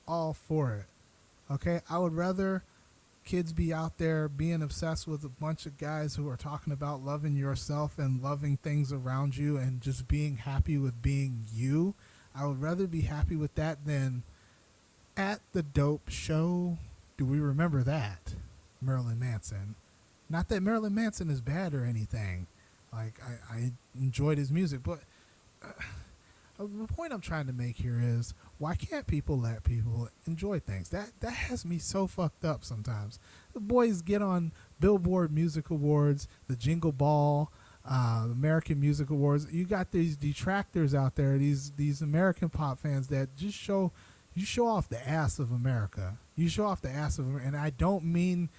all for it. Okay? I would rather kids be out there being obsessed with a bunch of guys who are talking about loving yourself and loving things around you and just being happy with being you. I would rather be happy with that than at the dope show. Do we remember that? Marilyn Manson. Not that Marilyn Manson is bad or anything. Like, I enjoyed his music, but the point I'm trying to make here is, why can't people let people enjoy things? That has me so fucked up sometimes. The boys get on Billboard Music Awards, the Jingle Ball, American Music Awards. You got these detractors out there, these American pop fans that just show off the ass of America. You show off the ass of America, and I don't mean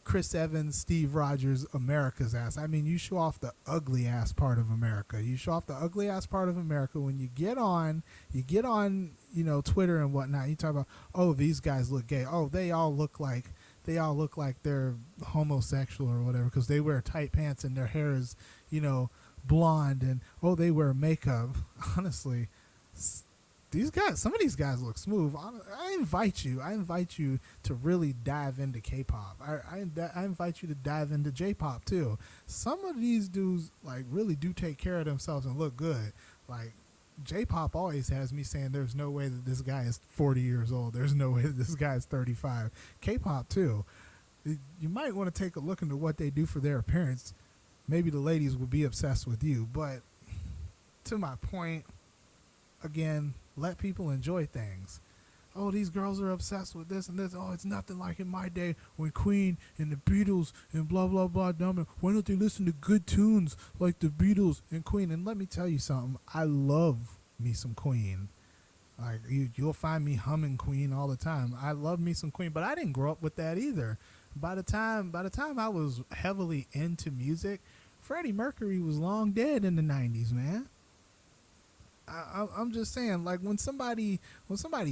Chris Evans, Steve Rogers, America's ass. I mean, you show off the ugly ass part of America. You show off the ugly ass part of America when you get on, Twitter and whatnot. You talk about, oh, these guys look gay. Oh, they all look like they're homosexual or whatever because they wear tight pants and their hair is, blonde, and oh, they wear makeup. Honestly, some of these guys look smooth. I invite you to really dive into K-pop. I invite you to dive into J-pop too. Some of these dudes like really do take care of themselves and look good. Like J-pop always has me saying there's no way that this guy is 40 years old. There's no way that this guy is 35. K-pop too. You might want to take a look into what they do for their appearance. Maybe the ladies would be obsessed with you, but to my point, again, let people enjoy things. Oh, these girls are obsessed with this and this. Oh, it's nothing like in my day when Queen and the Beatles and blah, blah, blah. Why don't they listen to good tunes like the Beatles and Queen? And let me tell you something. I love me some Queen. Like you'll find me humming Queen all the time. I love me some Queen, but I didn't grow up with that either. By the time I was heavily into music, Freddie Mercury was long dead in the 90s, man. I'm just saying, like when somebody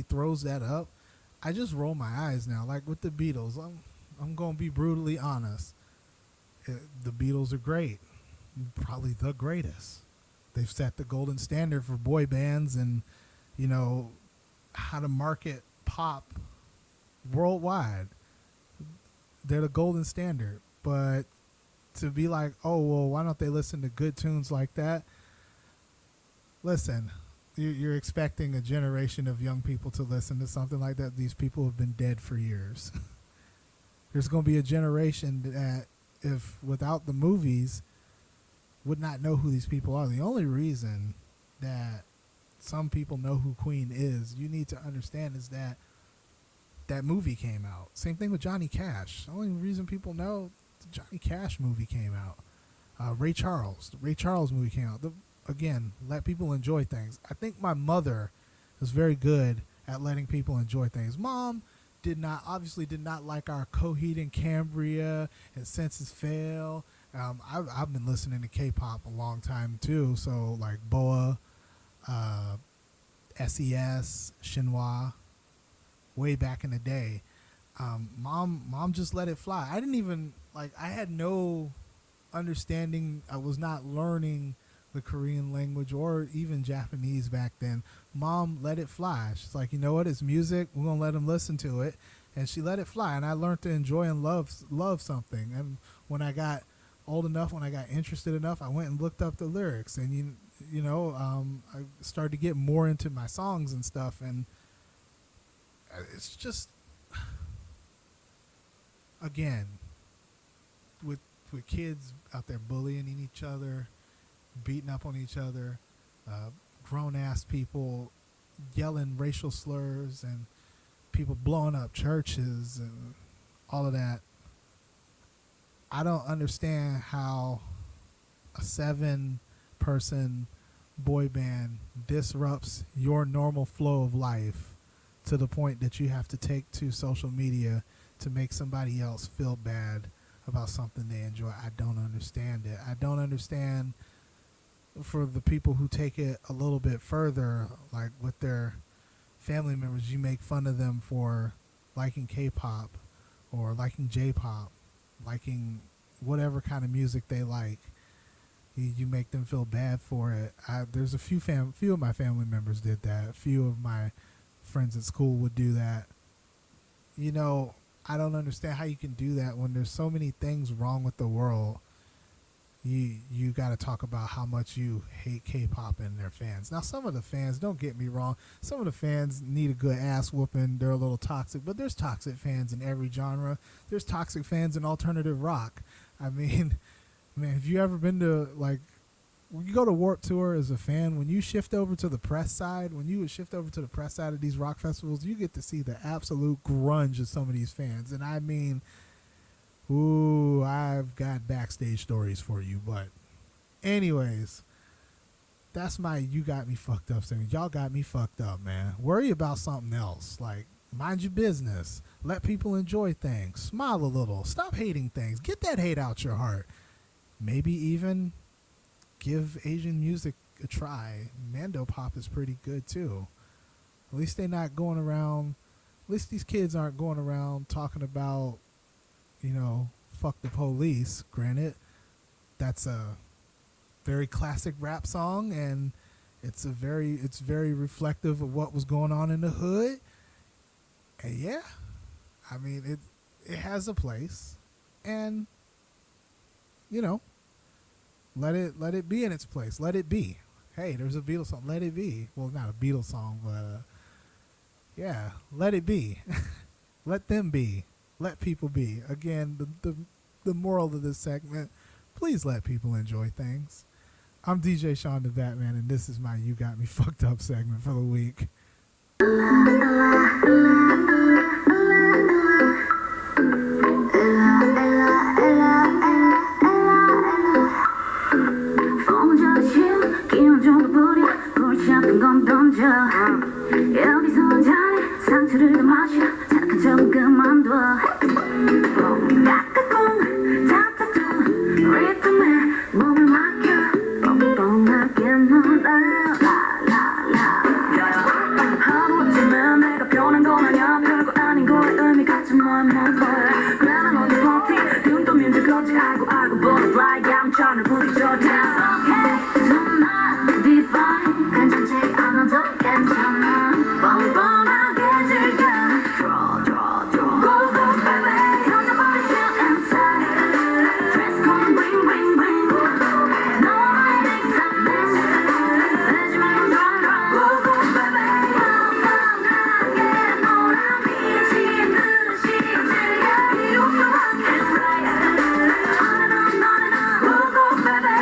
throws that up, I just roll my eyes now. Like with the Beatles, I'm gonna be brutally honest. The Beatles are great, probably the greatest. They've set the golden standard for boy bands and how to market pop worldwide. They're the golden standard. But to be like, oh well, why don't they listen to good tunes like that? Listen, you're expecting a generation of young people to listen to something like that. These people have been dead for years. There's going to be a generation that, if without the movies, would not know who these people are. The only reason that some people know who Queen is, you need to understand, is that movie came out. Same thing with Johnny Cash. The only reason people know the Johnny Cash movie came out. The Ray Charles movie came out. Again, let people enjoy things. I think my mother was very good at letting people enjoy things. Mom obviously did not like our Coheed and Cambria and Senses Fail. I've been listening to K-pop a long time too. So like Boa, SES, Shinhwa, way back in the day. Mom just let it fly. I didn't even I had no understanding. I was not learning the Korean language or even Japanese back then. Mom let it fly. She's like, you know what? It's music. We're gonna let them listen to it, and she let it fly. And I learned to enjoy and love something. And when I got old enough, when I got interested enough, I went and looked up the lyrics, and I started to get more into my songs and stuff. And it's just, again, with kids out there bullying each other, beating up on each other, grown-ass people yelling racial slurs, and people blowing up churches and all of that. I don't understand how a 7-person boy band disrupts your normal flow of life to the point that you have to take to social media to make somebody else feel bad about something they enjoy. I don't understand it. I don't understand for the people who take it a little bit further, like with their family members. You make fun of them for liking K-pop or liking J-pop, liking whatever kind of music they like. You make them feel bad for it. There's a few of my family members did that. A few of my friends at school would do that. I don't understand how you can do that when there's so many things wrong with the world. You got to talk about how much you hate K-pop and their fans. Now, some of the fans, don't get me wrong, some of the fans need a good ass whooping. They're a little toxic, but there's toxic fans in every genre. There's toxic fans in alternative rock. I mean, man, have you ever been to, like, when you go to Warped Tour as a fan, when you shift over to the press side, when you would shift over to the press side of these rock festivals, you get to see the absolute grunge of some of these fans. And I mean, ooh, I've got backstage stories for you. But anyways, that's my You Got Me Fucked Up segment. Y'all got me fucked up, man. Worry about something else. Like, mind your business. Let people enjoy things. Smile a little. Stop hating things. Get that hate out your heart. Maybe even give Asian music a try. Mando pop is pretty good too. At least they're not going around, at least these kids aren't going around talking about, you know, fuck the police. Granted, that's a very classic rap song, and it's very reflective of what was going on in the hood. And yeah, I mean, it has a place, and you know, let it be in its place. Let it be. Hey, there's a Beatles song. Let it be. Well, not a Beatles song, but yeah, let it be. Let them be. Let people be. Again, the moral of this segment, please let people enjoy things. I'm DJ Sean the Batman, and this is my You Got Me Fucked Up segment for the week. 건 던져 여기서 자네 상처를 더 마셔 착한 척은 그만둬 깍깍꿍 탁탁툭 리듬에 몸을 맡겨 뻥뻥하게 놀아 라라라 하루쯤에 내가 변한 건 아니야 별거 아닌 거에 의미 같은 너의 몸거야 그래 난 어디 버티 눈 떠면 그거지 알고 butterfly 양천을 부딪혀 That's okay tonight be fine 괜찮지 않아도 괜찮아 뻔뻔하게 즐겨 Draw Go go baby 던져버려 shoot and tie Dress code bling bling bling No I make some mess 내지 말고 run Go go baby 뻔뻔하게 놀아 미친 듯이 즐겨 필요 없어 rock and right On and on Go go baby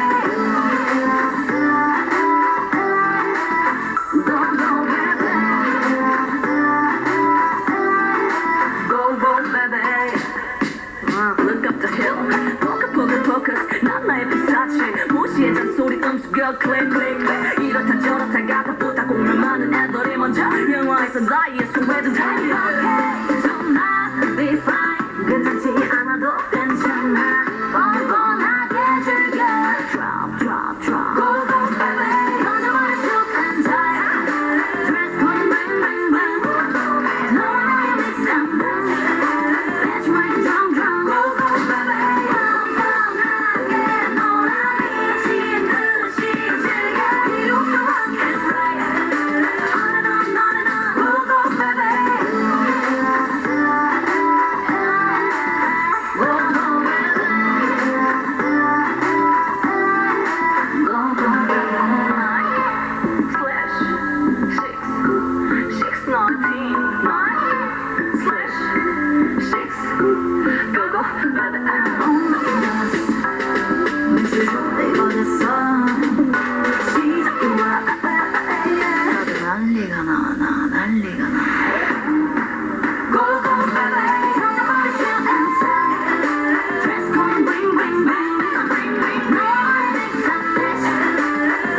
Look up the hill Focus 난 나의 피사체 무시의 잔소리 음수겨 click 이렇다 저렇다 가다보다 공을 많은 애들이 먼저 영화에서 나의 소외된 자유 Tonight be fine 괜찮지 않아도 괜찮아 뻔뻔하게 즐겨 Drop Go go baby 던져버려 shoot and tie Dress code bang bang bang No I mix and match Let's make drum Go go baby 뻔뻔하게 놀아 미친 듯이 즐겨 필요 없어 rock and right On and on Go go baby Go go baby Go go baby Slash 6 9 slash 6 Go go baby I'm on the bus 며칠 전에 걸렸어 시작이 와 다들 난리가 나 Go go baby 던져버려 shoot and tie Dress code bling bling bang No I make some mess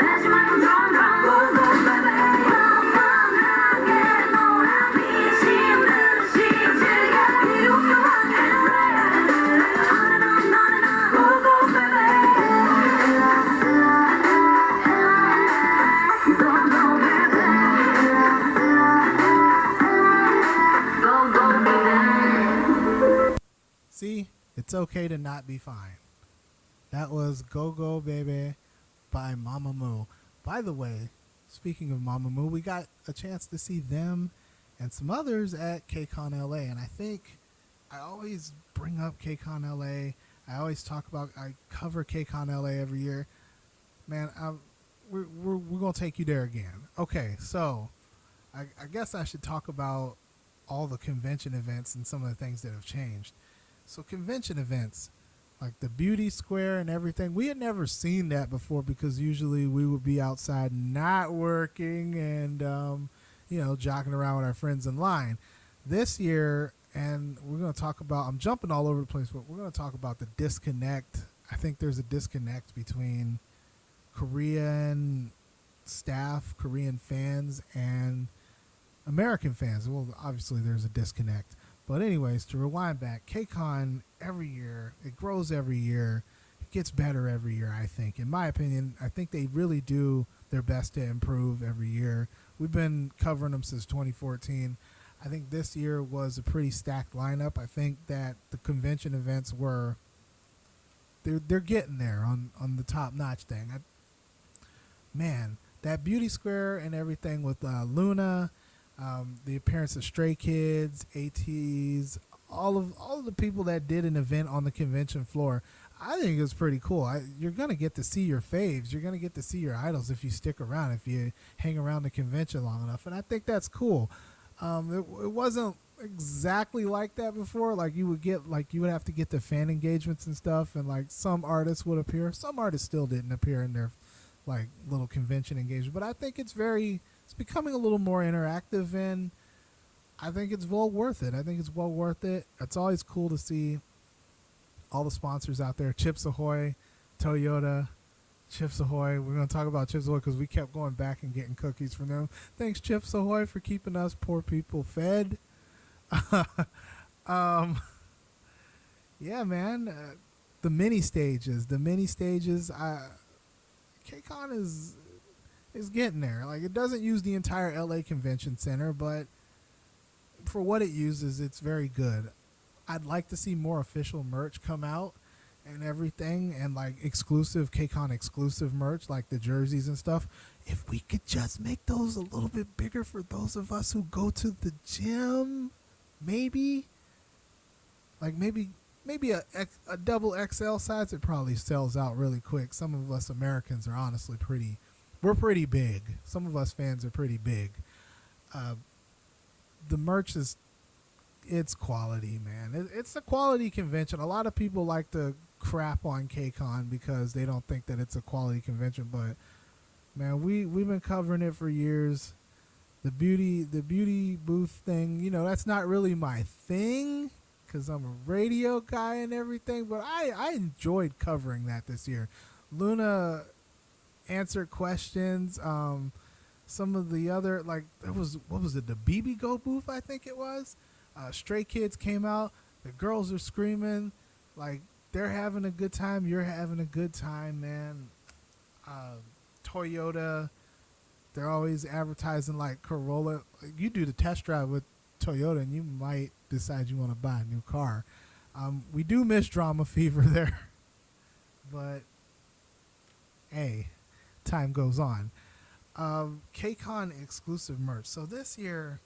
내지 말고 drum Go go baby 뻔뻔하게 놀아 미친 듯이 즐겨 필요 없어 rock and right On and on Go go baby Go go baby Go go baby See, it's okay to not be fine. That was Go Go Baby by Mamamoo. By the way, speaking of Mamamoo, we got a chance to see them and some others at KCON LA, and I think I always bring up KCON LA. I cover KCON LA every year. Man, we're gonna take you there again. Okay, so I guess I should talk about all the convention events and some of the things that have changed. So convention events, like the beauty square and everything, we had never seen that before because usually we would be outside not working and jogging around with our friends in line. This year, and we're going to talk about, I'm jumping all over the place, but we're going to talk about the disconnect. I think there's a disconnect between Korean staff, Korean fans, and American fans. Well, obviously there's a disconnect. But anyways, to rewind back, KCON every year, it grows every year. It gets better every year, I think. In my opinion, I think they really do their best to improve every year. We've been covering them since 2014. I think this year was a pretty stacked lineup. I think that the convention events they're getting there on the top-notch thing. Man, that beauty square and everything with Luna, the appearance of Stray Kids, ATs, all of the people that did an event on the convention floor, I think it's pretty cool. You're going to get to see your faves. You're going to get to see your idols if you stick around, if you hang around the convention long enough. And I think that's cool. It wasn't exactly like that before. Like you would have to get the fan engagements and stuff, and like some artists would appear. Some artists still didn't appear in their like little convention engagement. But I think it's becoming a little more interactive, and I think it's well worth it. It's always cool to see all the sponsors out there. Chips Ahoy, Toyota, Chips Ahoy. We're going to talk about Chips Ahoy because we kept going back and getting cookies from them. Thanks, Chips Ahoy, for keeping us poor people fed. Yeah, man. The mini stages. KCON is getting there. Like, it doesn't use the entire LA Convention Center, but for what it uses, it's very good. I'd like to see more official merch come out and everything, and like exclusive KCON exclusive merch, like the jerseys and stuff. If we could just make those a little bit bigger for those of us who go to the gym, maybe a double XL size, it probably sells out really quick. Some of us Americans are honestly we're pretty big. Some of us fans are pretty big. The merch it's quality, man. It's a quality convention. A lot of people like to crap on KCON because they don't think that it's a quality convention, but man, we've been covering it for years. The beauty booth thing, that's not really my thing because I'm a radio guy and everything, but I enjoyed covering that this year. Luna answered questions. Some of the other, like, what was it, the BB Go booth, I think it was. Stray Kids came out. The girls are screaming. Like, they're having a good time. You're having a good time, man. Toyota, they're always advertising like Corolla. You do the test drive with Toyota and you might decide you want to buy a new car. We do miss Drama Fever there. But, hey, time goes on. KCON exclusive merch. So this year,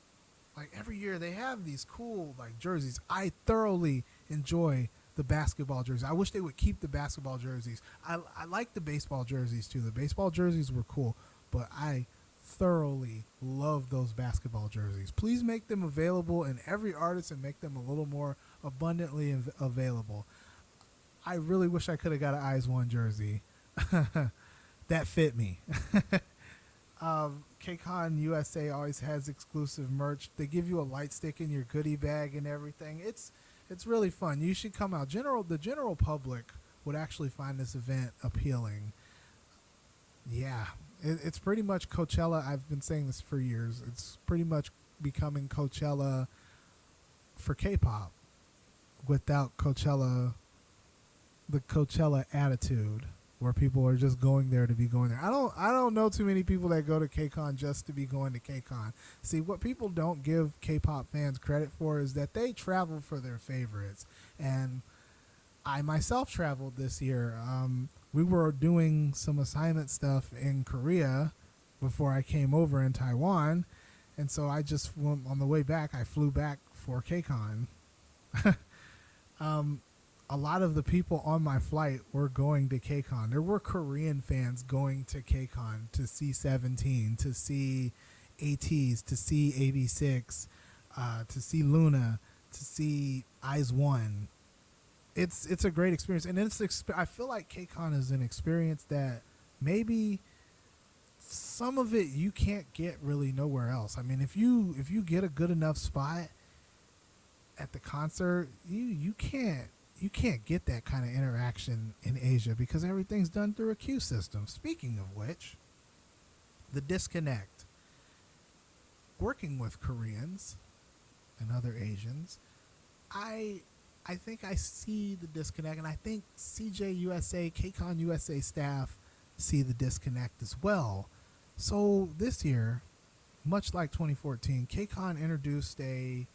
like every year, they have these cool like jerseys. I thoroughly enjoy the basketball jerseys. I wish they would keep the basketball jerseys. I like the baseball jerseys too. The baseball jerseys were cool, but I thoroughly love those basketball jerseys. Please make them available in every artist and make them a little more abundantly available. I really wish I could have got an Eyes One jersey that fit me. KCON USA always has exclusive merch. They give you a light stick in your goodie bag and everything. It's really fun. You should come out. The general public would actually find this event appealing. Yeah, it's pretty much Coachella. I've been saying this for years. It's pretty much becoming Coachella for K-pop without the Coachella attitude, where people are just going there to be going there. I don't know too many people that go to KCON just to be going to KCON. See, what people don't give K-pop fans credit for is that they travel for their favorites. And I myself traveled this year. We were doing some assignment stuff in Korea before I came over in Taiwan. And so on the way back, I flew back for KCON. A lot of the people on my flight were going to KCON. There were Korean fans going to KCON to see 17, to see ATs, to see AB6, to see Luna, to see Eyes One. It's a great experience, and I feel like KCON is an experience that maybe some of it you can't get really nowhere else. I mean, if you get a good enough spot at the concert, you can't get that kind of interaction in Asia because everything's done through a queue system. Speaking of which, the disconnect. Working with Koreans and other Asians, I think I see the disconnect, and I think CJ USA, KCON USA staff see the disconnect as well. So this year, much like 2014, KCON introduced a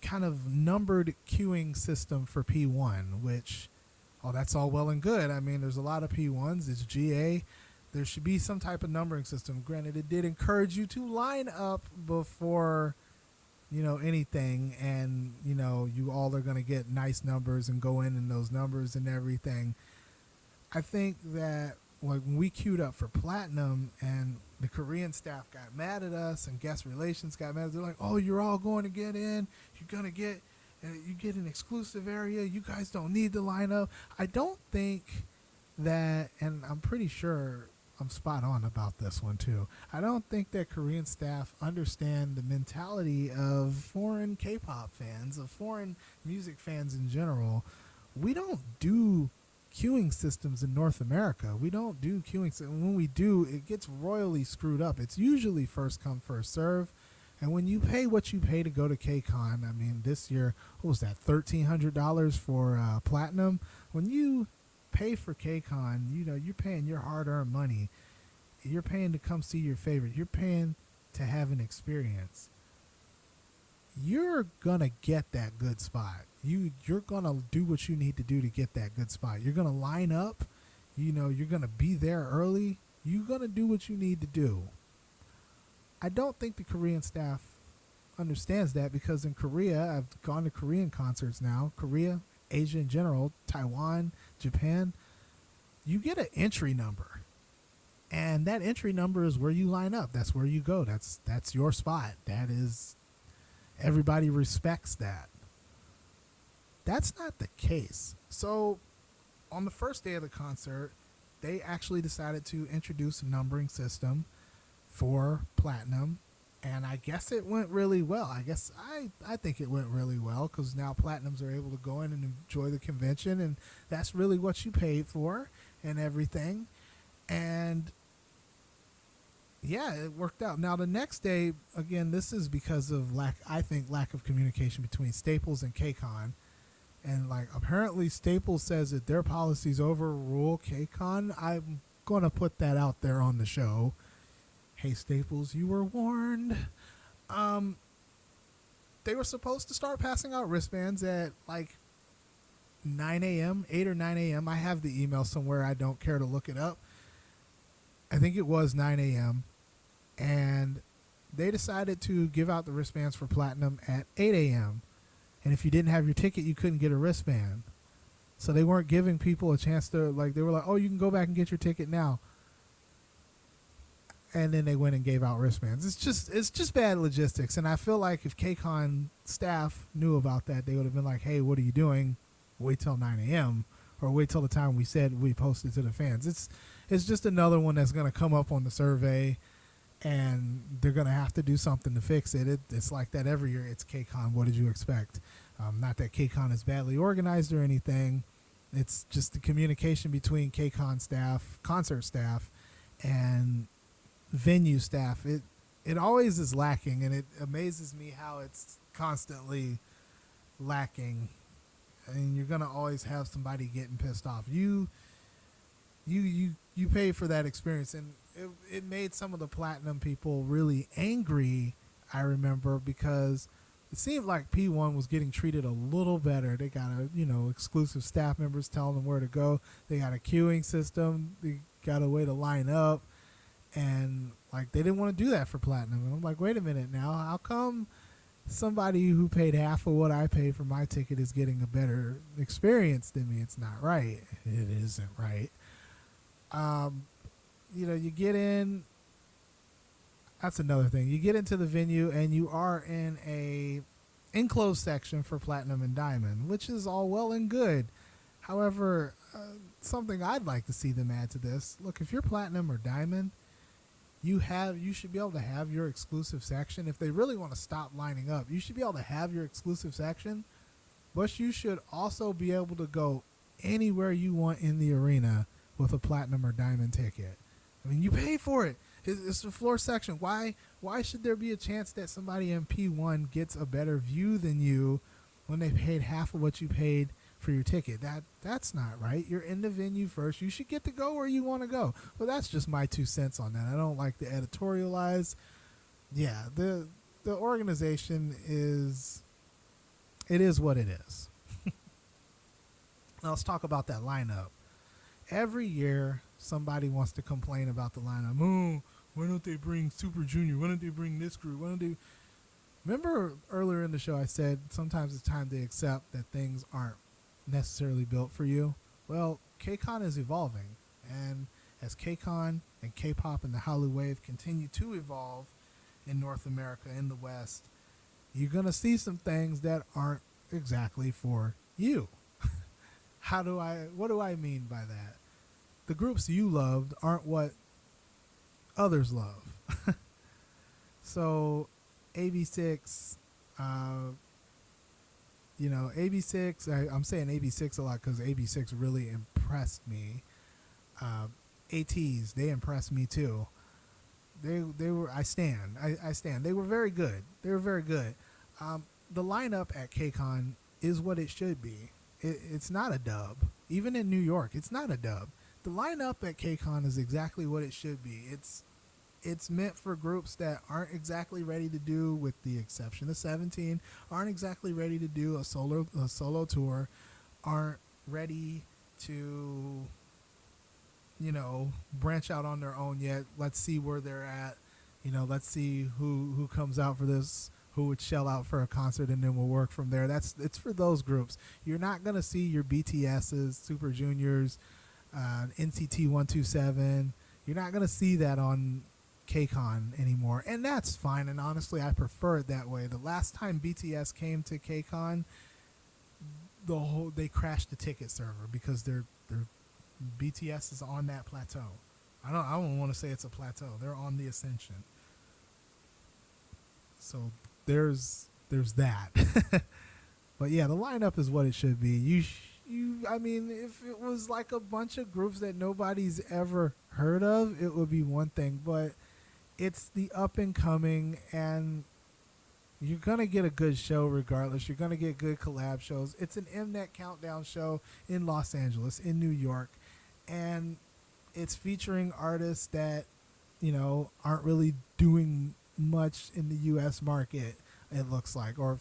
kind of numbered queuing system for P1, which, that's all well and good. I mean, there's a lot of P1s. It's GA. There should be some type of numbering system. Granted, it did encourage you to line up before, anything, and, you all are going to get nice numbers and go in those numbers and everything. I think that when we queued up for Platinum and the Korean staff got mad at us and guest relations got mad, they're like, oh, you're all going to get in. You're going to get an exclusive area. You guys don't need to line up. I don't think that, and I'm pretty sure I'm spot on about this one too. I don't think that Korean staff understand the mentality of foreign K-pop fans, of foreign music fans in general. We don't do queuing systems in North America. We don't do queuing. When we do, it gets royally screwed up. It's usually first come, first serve. And when you pay what you pay to go to KCON, I mean, this year, what was that, $1,300 for Platinum? When you pay for KCON, you're paying your hard-earned money. You're paying to come see your favorite. You're paying to have an experience. You're gonna get that good spot. You're gonna do what you need to do to get that good spot. You're gonna line up. You're gonna be there early. You're gonna do what you need to do. I don't think the Korean staff understands that, because in Korea, I've gone to Korean concerts now. Korea, Asia in general, Taiwan, Japan, you get an entry number, and that entry number is where you line up. That's where you go. That's your spot. That is, everybody respects that. That's not the case. So on the first day of the concert, they actually decided to introduce a numbering system for Platinum, and I guess it went really well. I think it went really well, because now Platinums are able to go in and enjoy the convention, and that's really what you paid for and everything. And yeah, it worked out. Now the next day, again, this is because of lack of communication between Staples and KCON. And apparently Staples says that their policies overrule KCON. I'm going to put that out there on the show. Hey Staples, you were warned. They were supposed to start passing out wristbands at 9 a.m., 8 or 9 a.m. I have the email somewhere. I don't care to look it up. I think it was 9 a.m. And they decided to give out the wristbands for Platinum at 8 a.m. And if you didn't have your ticket, you couldn't get a wristband. So they weren't giving people a chance to, they were like, oh, you can go back and get your ticket now. And then they went and gave out wristbands. It's just bad logistics. And I feel like if KCON staff knew about that, they would have been like, hey, what are you doing? Wait till 9 a.m. or wait till the time we said we posted to the fans. It's just another one that's going to come up on the survey, and they're going to have to do something to fix it. It's like that every year. It's KCON. What did you expect? Not that KCON is badly organized or anything. It's just the communication between KCON staff, concert staff, and venue staff. It always is lacking, and it amazes me how it's constantly lacking. I mean, you're gonna always have somebody getting pissed off. You pay for that experience, and it made some of the Platinum people really angry, I remember, because it seemed like P1 was getting treated a little better. They got exclusive staff members telling them where to go. They got a queuing system. They got a way to line up. And they didn't want to do that for Platinum. And I'm like, wait a minute now. How come somebody who paid half of what I paid for my ticket is getting a better experience than me. It's not right. It isn't right. You get in. That's another thing. You get into the venue and you are in a enclosed section for platinum and diamond, which is all well and good. However, something I'd like to see them add to this. Look, if you're platinum or diamond, you should be able to have your exclusive section. If they really want to stop lining up, you should be able to have your exclusive section, but you should also be able to go anywhere you want in the arena with a platinum or diamond ticket. I mean, you paid for it. It's the floor section. Why should there be a chance that somebody in P1 gets a better view than you when they paid half of what you paid for your ticket? That's not right. You're in the venue first. You should get to go where you want to go. Well, that's just my 2 cents on that. I don't like to editorialize. Yeah, the organization is what it is. Now let's talk about that lineup. Every year, somebody wants to complain about the lineup. Oh, why don't they bring Super Junior? Why don't they bring this group? Why don't they? Remember earlier in the show I said sometimes it's time to accept that things aren't necessarily built for you. Well, KCON is evolving, and as KCON and K-pop and the Hallyu Wave continue to evolve in North America, in the West, you're going to see some things that aren't exactly for you. What do I mean by that? The groups you loved aren't what others love. So AB6, AB6, I'm saying AB6 a lot because AB6 really impressed me. ATs, they impressed me too. They were, I stand. They were very good. The lineup at KCON is what it should be. It's not a dub. Even in New York, it's not a dub. The lineup at KCON is exactly what it should be. It's meant for groups that aren't exactly ready to do, with the exception of 17, aren't exactly ready to do a solo tour, aren't ready to, branch out on their own yet. Let's see where they're at. Let's see who comes out for this, who would shell out for a concert, and then we'll work from there. It's for those groups. You're not going to see your BTSs, Super Juniors, NCT 127. You're not going to see that on KCON anymore, and that's fine. And honestly, I prefer it that way. The last time BTS came to KCON, they crashed the ticket server because their BTS is on that plateau. I don't want to say it's a plateau. They're on the ascension. So there's that. But yeah, the lineup is what it should be. I mean, if it was like a bunch of groups that nobody's ever heard of, it would be one thing. But it's the up and coming, and you're going to get a good show regardless. You're going to get good collab shows. It's an Mnet Countdown show in Los Angeles, in New York, and it's featuring artists that, aren't really doing much in the U.S. market, it looks like, or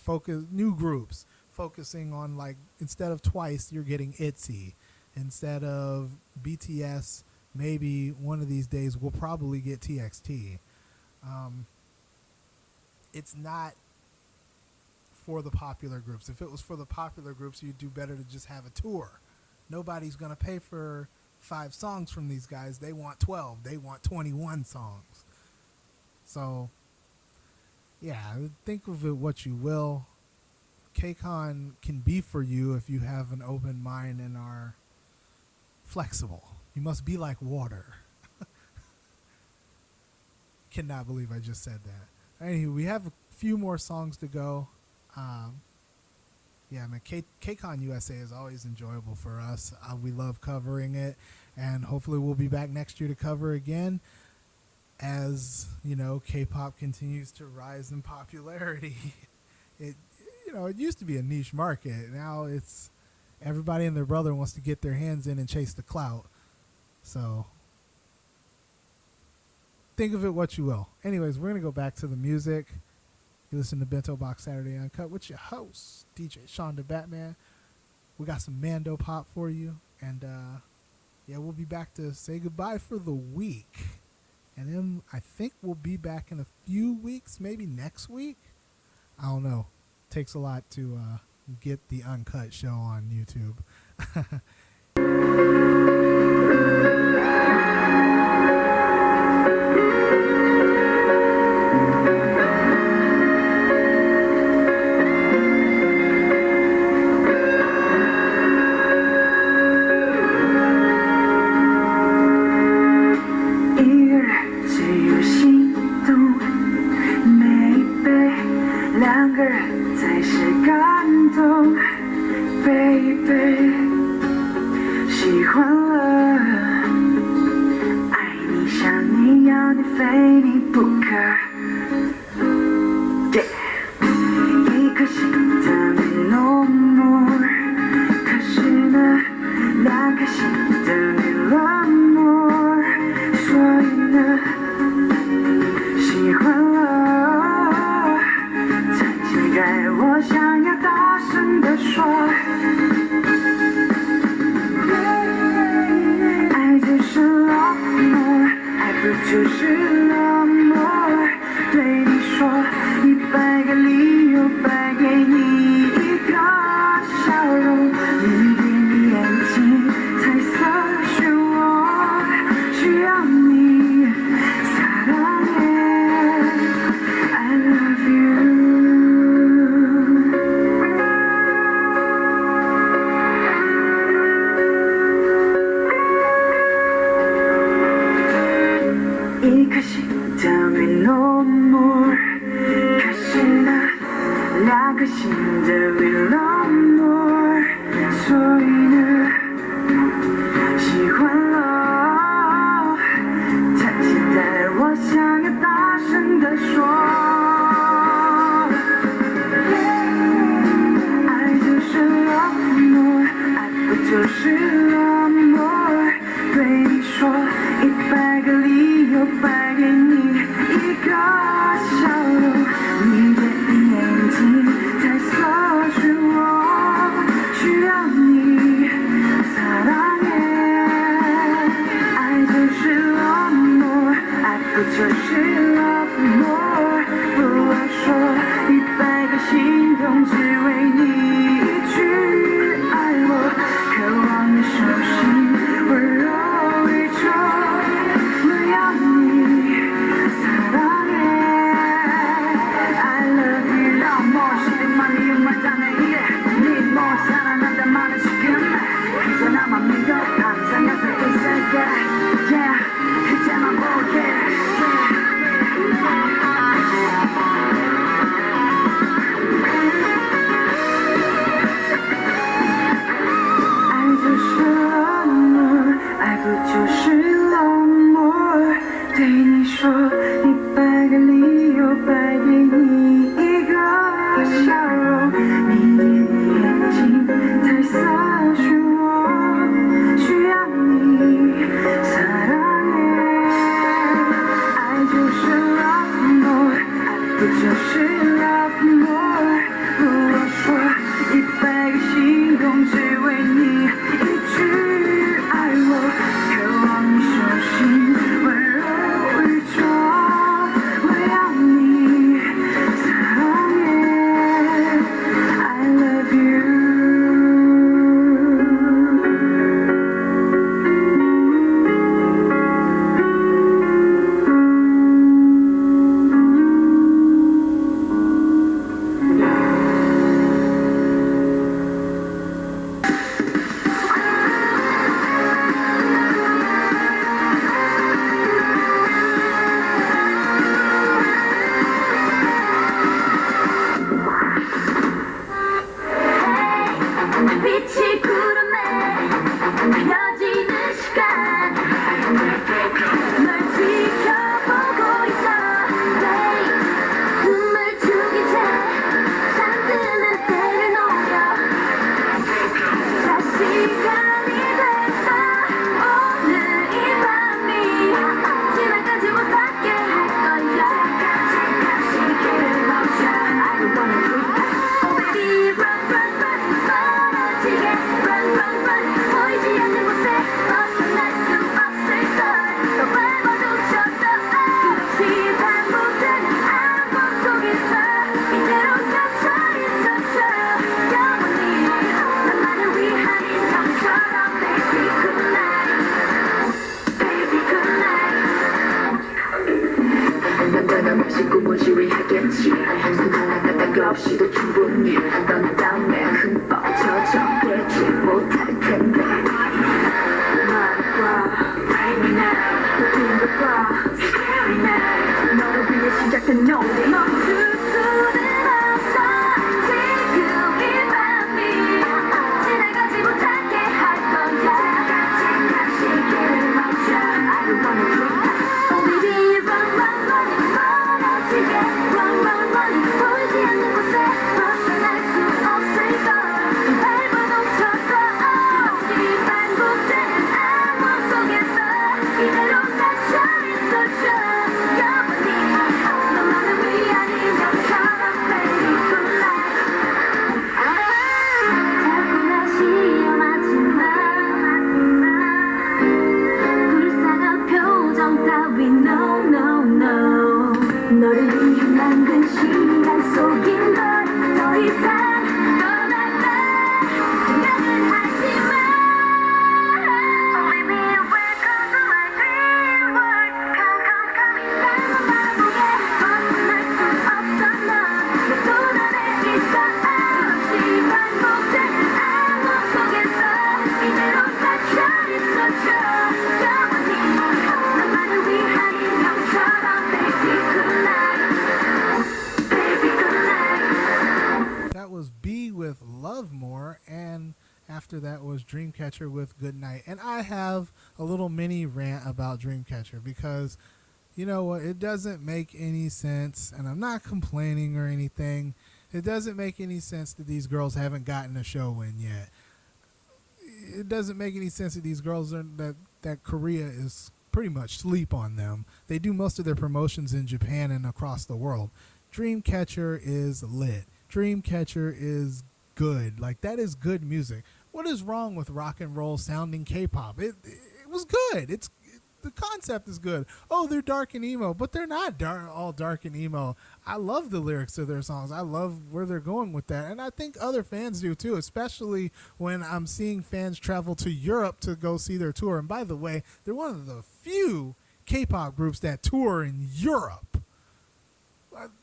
new groups focusing on, like, instead of Twice, you're getting ITZY. Instead of BTS, maybe one of these days we'll probably get TXT. It's not for the popular groups. If it was for the popular groups, you'd do better to just have a tour. Nobody's going to pay for 5 songs from these guys. They want 12. They want 21 songs. So, yeah, think of it what you will. KCON can be for you if you have an open mind and are flexible. You must be like water. Cannot believe I just said that. Anyway, we have a few more songs to go. Yeah, man, KCON USA is always enjoyable for us. We love covering it, and hopefully we'll be back next year to cover again as, K-pop continues to rise in popularity. It used to be a niche market. Now it's everybody and their brother wants to get their hands in and chase the clout. So think of it what you will. Anyways, we're going to go back to the music. You listen to Bento Box Saturday Uncut with your host, DJ Sean the Batman. We got some Mando pop for you. And, we'll be back to say goodbye for the week. And then I think we'll be back in a few weeks, maybe next week. I don't know. Takes a lot to get the uncut show on YouTube.一个人只有心动，每一杯两个人才是感动，baby， 喜欢了，爱你想你要你非你不可。一颗心的你 no more， 可是呢，两颗心的你冷漠，所以呢，喜欢了，趁现在我想要大声地说，爱就是 love more， 爱不就是冷漠？对你说100个理由，摆给你一个笑容，你闭你眼睛，彩色漩涡，需要你사랑해 I love you。 一颗心的你 no more， 可是呢，两颗心的你冷漠，所以呢，喜欢了，趁现在我想要大声地说，爱就是 love more， 爱不就是冷漠？对你说100个理由，摆给你一个笑容，你闭眼睛，彩色漩涡，需要你사랑해爱就是 love more， 爱不就是 love more？ 不要说100个心动，只为你一句爱我，渴望你手心温柔宇宙，我要你사랑해 I love you。 让我시간만이 용만장의 이해 네 뭐 사랑한다 말은 지금 이제나만 믿어 항상 옆에 있을게 yeah 그때만 볼게爱就是冷漠，爱不就是冷漠？对你说100个理由，摆给你一个笑容，你闭你眼睛，彩色漩涡，需要你사랑해爱就是 love more， 爱不就是 love more？ 不要说100个心动，只为你一句爱我，渴望你手心温柔宇宙，我要你사랑해 I love you。 빛이 구름에 그려지는 시간 널 지켜보고 있어 babe 숨을 죽인 채 잠드는 때를 노려 자 시간이 됐어 오늘 이 밤이 지나가지 못하게 할 거야 다시 길을 멈춰 I don't wanna do that oh baby run run run 멀어지게 run run run 보이지 않는 곳에 벗어날 수 없을 걸 더 밟아도 쳤어 끝이 반복되는 안보 속에서 이대로 with Love More, and after that was Dreamcatcher with Good Night. And I have a little mini rant about Dreamcatcher because, you know what, it doesn't make any sense, and I'm not complaining or anything. It doesn't make any sense that these girls haven't gotten a show win yet. It doesn't make any sense that these girls are that Korea is pretty much sleep on them. They do most of their promotions in Japan and across the world. Dreamcatcher is lit. Dreamcatcher is good. Like, that is good music. What is wrong with rock and roll sounding K-pop? It was good. The concept is good. Oh, they're dark and emo, but they're not all dark and emo. I love the lyrics of their songs. I love where they're going with that. And I think other fans do too, especially when I'm seeing fans travel to Europe to go see their tour. And by the way, they're one of the few K-pop groups that tour in Europe.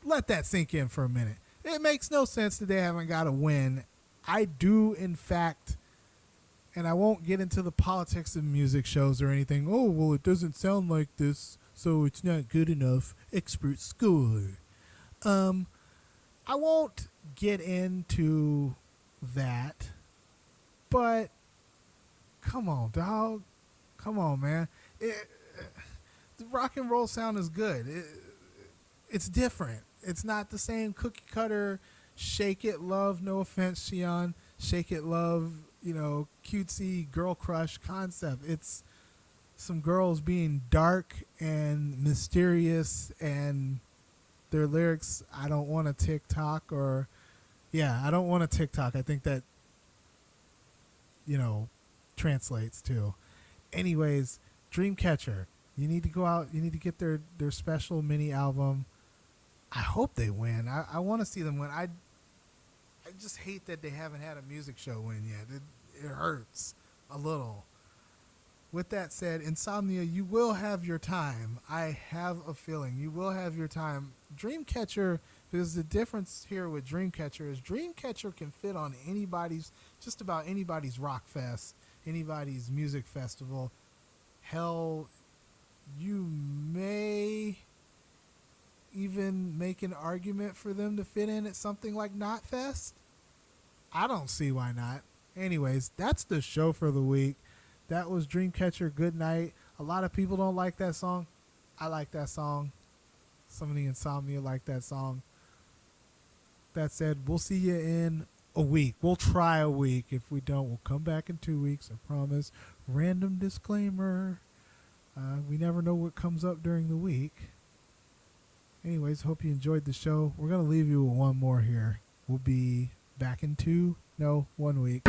Let that sink in for a minute. It makes no sense that they haven't got a win. I do, in fact, and I won't get into the politics of music shows or anything. Oh, well, it doesn't sound like this, so it's not good enough. Expert score. I won't get into that, but come on, dog. Come on, man. The rock and roll sound is good. It's different. It's not the same cookie cutter, shake it, love, no offense, Xion, shake it, love, cutesy girl crush concept. It's some girls being dark and mysterious, and their lyrics, I don't want a TikTok, I don't want a TikTok. I think that, translates to. Anyways, Dreamcatcher. You need to go out. You need to get their special mini album. I hope they win. I want to see them win. I just hate that they haven't had a music show win yet. It hurts a little. With that said, Insomnia, you will have your time. I have a feeling you will have your time. Dreamcatcher, because the difference here with Dreamcatcher is Dreamcatcher can fit on just about anybody's rock fest, anybody's music festival. Hell, you may even make an argument for them to fit in at something like Knotfest. I don't see why not. Anyways, that's the show for the week. That was Dreamcatcher, Good Night. A lot of people don't like that song. I like that song. Some of the Insomnia like that song. That said, we'll see you in a week. We'll try a week. If we don't, we'll come back in 2 weeks, I promise. Random disclaimer. We never know what comes up during the week. Anyways, hope you enjoyed the show. We're going to leave you with one more here. We'll be back in 1 week.